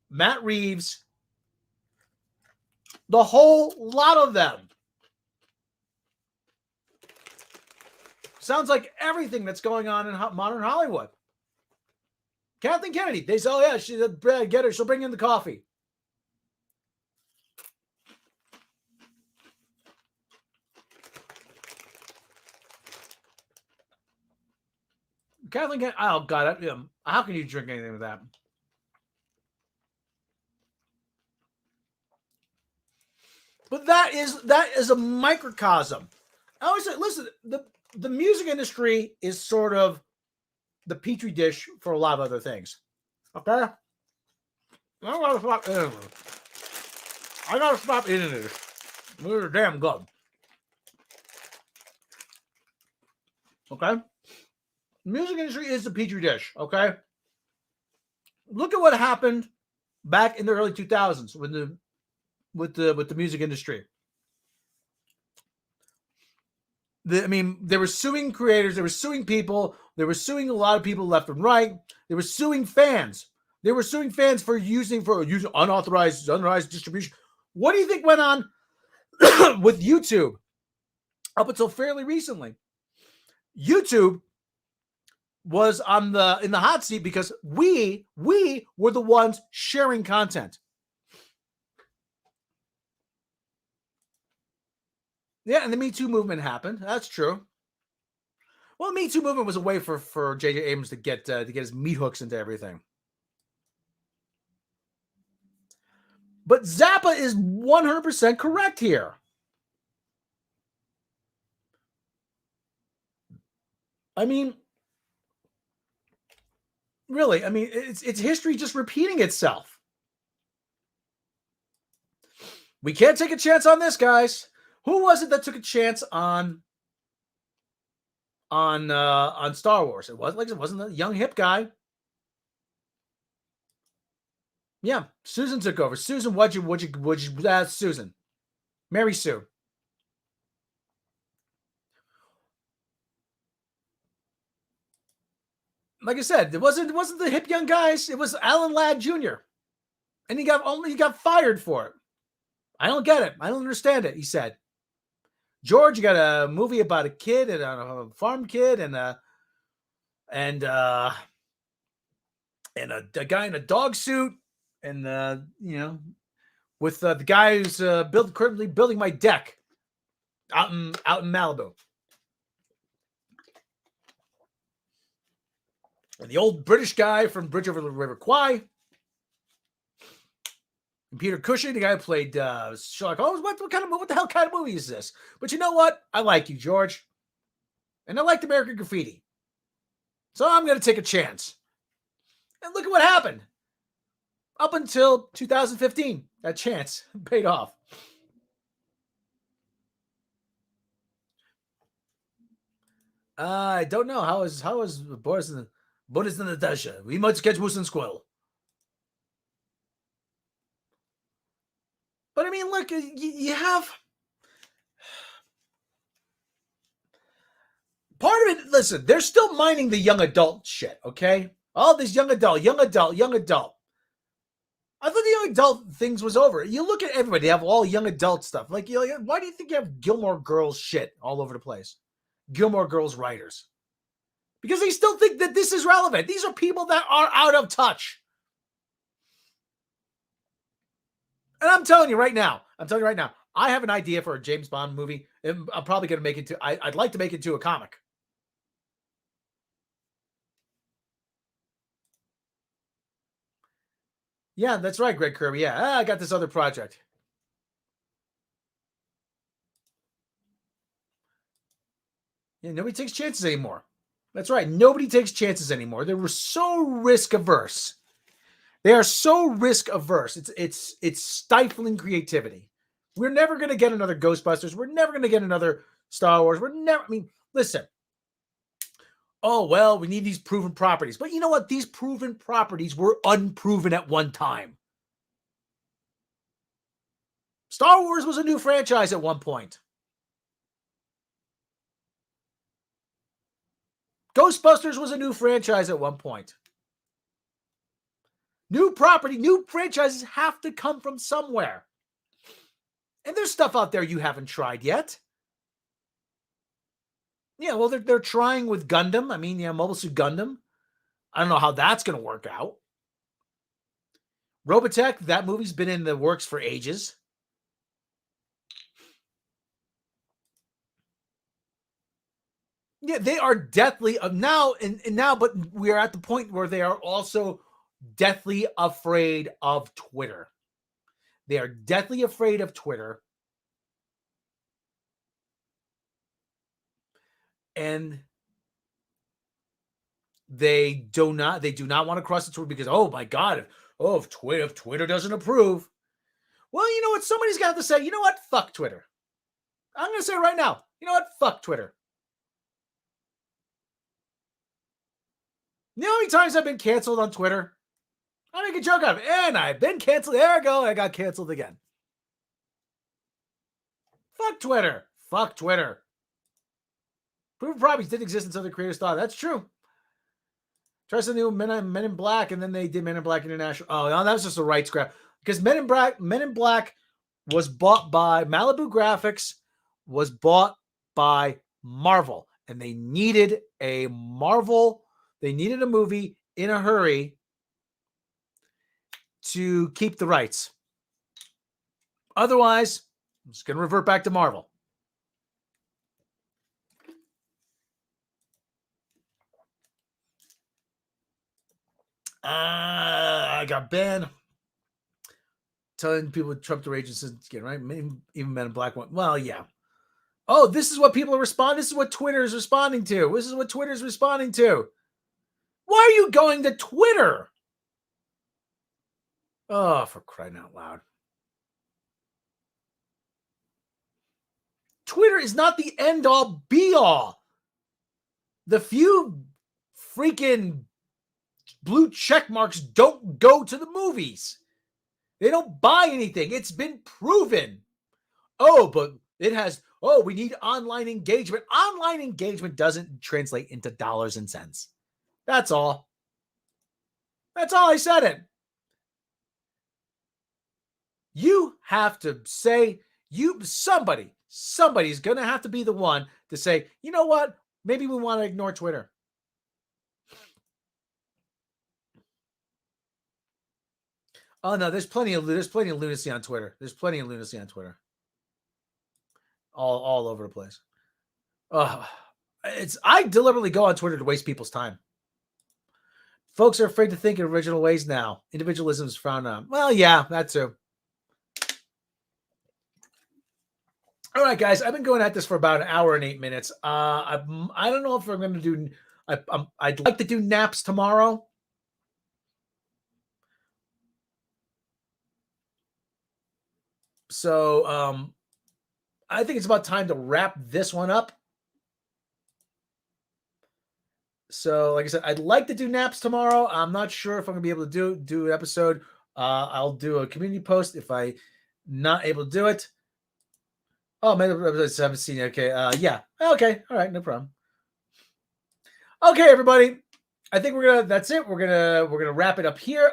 Matt Reeves. The whole lot of them. Sounds like everything that's going on in modern Hollywood. Kathleen Kennedy. They say, oh yeah, get her. She'll bring in the coffee. Kathleen Kennedy. Oh God, how can you drink anything with that? But that is a microcosm. I always say, listen, the music industry is sort of the petri dish for a lot of other things. Okay? I gotta stop eating this. We're damn good. Okay? The music industry is the petri dish, okay? Look at what happened back in the early 2000s with the music industry. They were suing creators, they were suing people, they were suing a lot of people left and right. They were suing fans. They were suing fans for using unauthorized distribution. What do you think went on with YouTube up until fairly recently? YouTube was in the hot seat because we were the ones sharing content. Yeah, and the Me Too movement happened. That's true. Well, the Me Too movement was a way for J.J. Abrams to get his meat hooks into everything. But Zappa is 100% correct here. Really, it's history just repeating itself. We can't take a chance on this, guys. Who was it that took a chance on Star Wars? It wasn't the young hip guy. Yeah, Susan took over. Susan, that's Susan. Mary Sue. Like I said, it wasn't the hip young guys. It was Alan Ladd Jr. And he got fired for it. I don't get it. I don't understand it, he said. George, you got a movie about a kid and a farm kid and a guy in a dog suit and with the guy who's currently building my deck out in Malibu. And the old British guy from Bridge Over the River Kwai. And Peter Cushing, the guy who played Sherlock Holmes. What the hell kind of movie is this? But you know what? I like you, George. And I liked American Graffiti. So I'm going to take a chance. And look at what happened. Up until 2015, that chance paid off. I don't know. How is Boris and Natasha? We might catch Moose and Squirrel. But look, you have part of it. Listen, they're still mining the young adult shit, okay? All this young adult. I thought the young adult things was over. You look at everybody; they have all young adult stuff. Why do you think you have Gilmore Girls shit all over the place? Gilmore Girls writers, because they still think that this is relevant. These are people that are out of touch. And I'm telling you right now, I have an idea for a James Bond movie. I'm probably going to make it to, I'd like to make it to a comic. Yeah, that's right, Greg Kirby. Yeah, I got this other project. Yeah, nobody takes chances anymore. That's right. Nobody takes chances anymore. They were so risk averse. They are so risk averse. It's stifling creativity. We're never going to get another Ghostbusters. We're never going to get another Star Wars. Listen. Oh, well, we need these proven properties. But you know what? These proven properties were unproven at one time. Star Wars was a new franchise at one point. Ghostbusters was a new franchise at one point. New property, new franchises have to come from somewhere. And there's stuff out there you haven't tried yet. Yeah, well, they're trying with Gundam. I mean, Mobile Suit Gundam. I don't know how that's going to work out. Robotech, that movie's been in the works for ages. Yeah, they are deathly now, but we are at the point where they are also deathly afraid of Twitter. They are deathly afraid of Twitter. And they do not want to cross the Twitter because, oh my God, if Twitter doesn't approve. Well, you know what? Somebody's got to say, you know what? Fuck Twitter. I'm going to say it right now. You know what? Fuck Twitter. You know how many times I've been canceled on Twitter? I make a joke out of it. And I've been canceled. There I go. I got canceled again. Fuck Twitter. Fuck Twitter. Proven properties didn't exist until the creators thought. That's true. Try some new Men in Black, and then they did Men in Black International. Oh, no, that was just a rights grab. Because Men in Black was bought by Malibu Graphics, was bought by Marvel. And they needed a movie in a hurry to keep the rights. Otherwise, it's going to revert back to Marvel. I got banned. Telling people Trump to rage and again, right? Even Men in Black one. Well, yeah. Oh, this is what people are responding. This is what Twitter is responding to. This is what Twitter is responding to. Why are you going to Twitter? Oh, for crying out loud. Twitter is not the end all be all. The few freaking blue check marks don't go to the movies. They don't buy anything. It's been proven. Oh, but it has, we need online engagement. Online engagement doesn't translate into dollars and cents. That's all. That's all I said it. You have to say, somebody's going to have to be the one to say, you know what? Maybe we want to ignore Twitter. Oh no, there's plenty of lunacy on Twitter. There's plenty of lunacy on Twitter. All over the place. I deliberately go on Twitter to waste people's time. Folks are afraid to think in original ways now. Individualism is frowned on. Well, yeah, that too. All right, guys, I've been going at this for about an hour and 8 minutes. I don't know if I'm going to do. I'd like to do naps tomorrow. So I think it's about time to wrap this one up. So, like I said, I'd like to do naps tomorrow. I'm not sure if I'm going to be able to do an episode. I'll do a community post if I'm not able to do it. Oh, maybe I haven't seen it. Okay. Yeah. Okay. All right. No problem. Okay, everybody. I think that's it. We're gonna wrap it up here.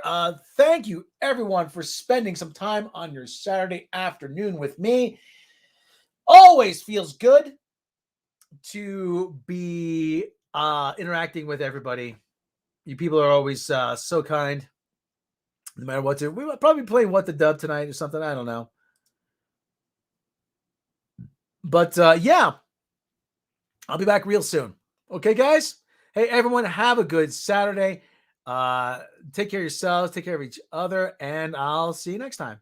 Thank you everyone for spending some time on your Saturday afternoon with me. Always feels good to be interacting with everybody. You people are always so kind. No matter what we will probably be playing What the Dub tonight or something. I don't know. But yeah, I'll be back real soon. Okay, guys? Hey, everyone, have a good Saturday. Take care of yourselves, take care of each other, and I'll see you next time.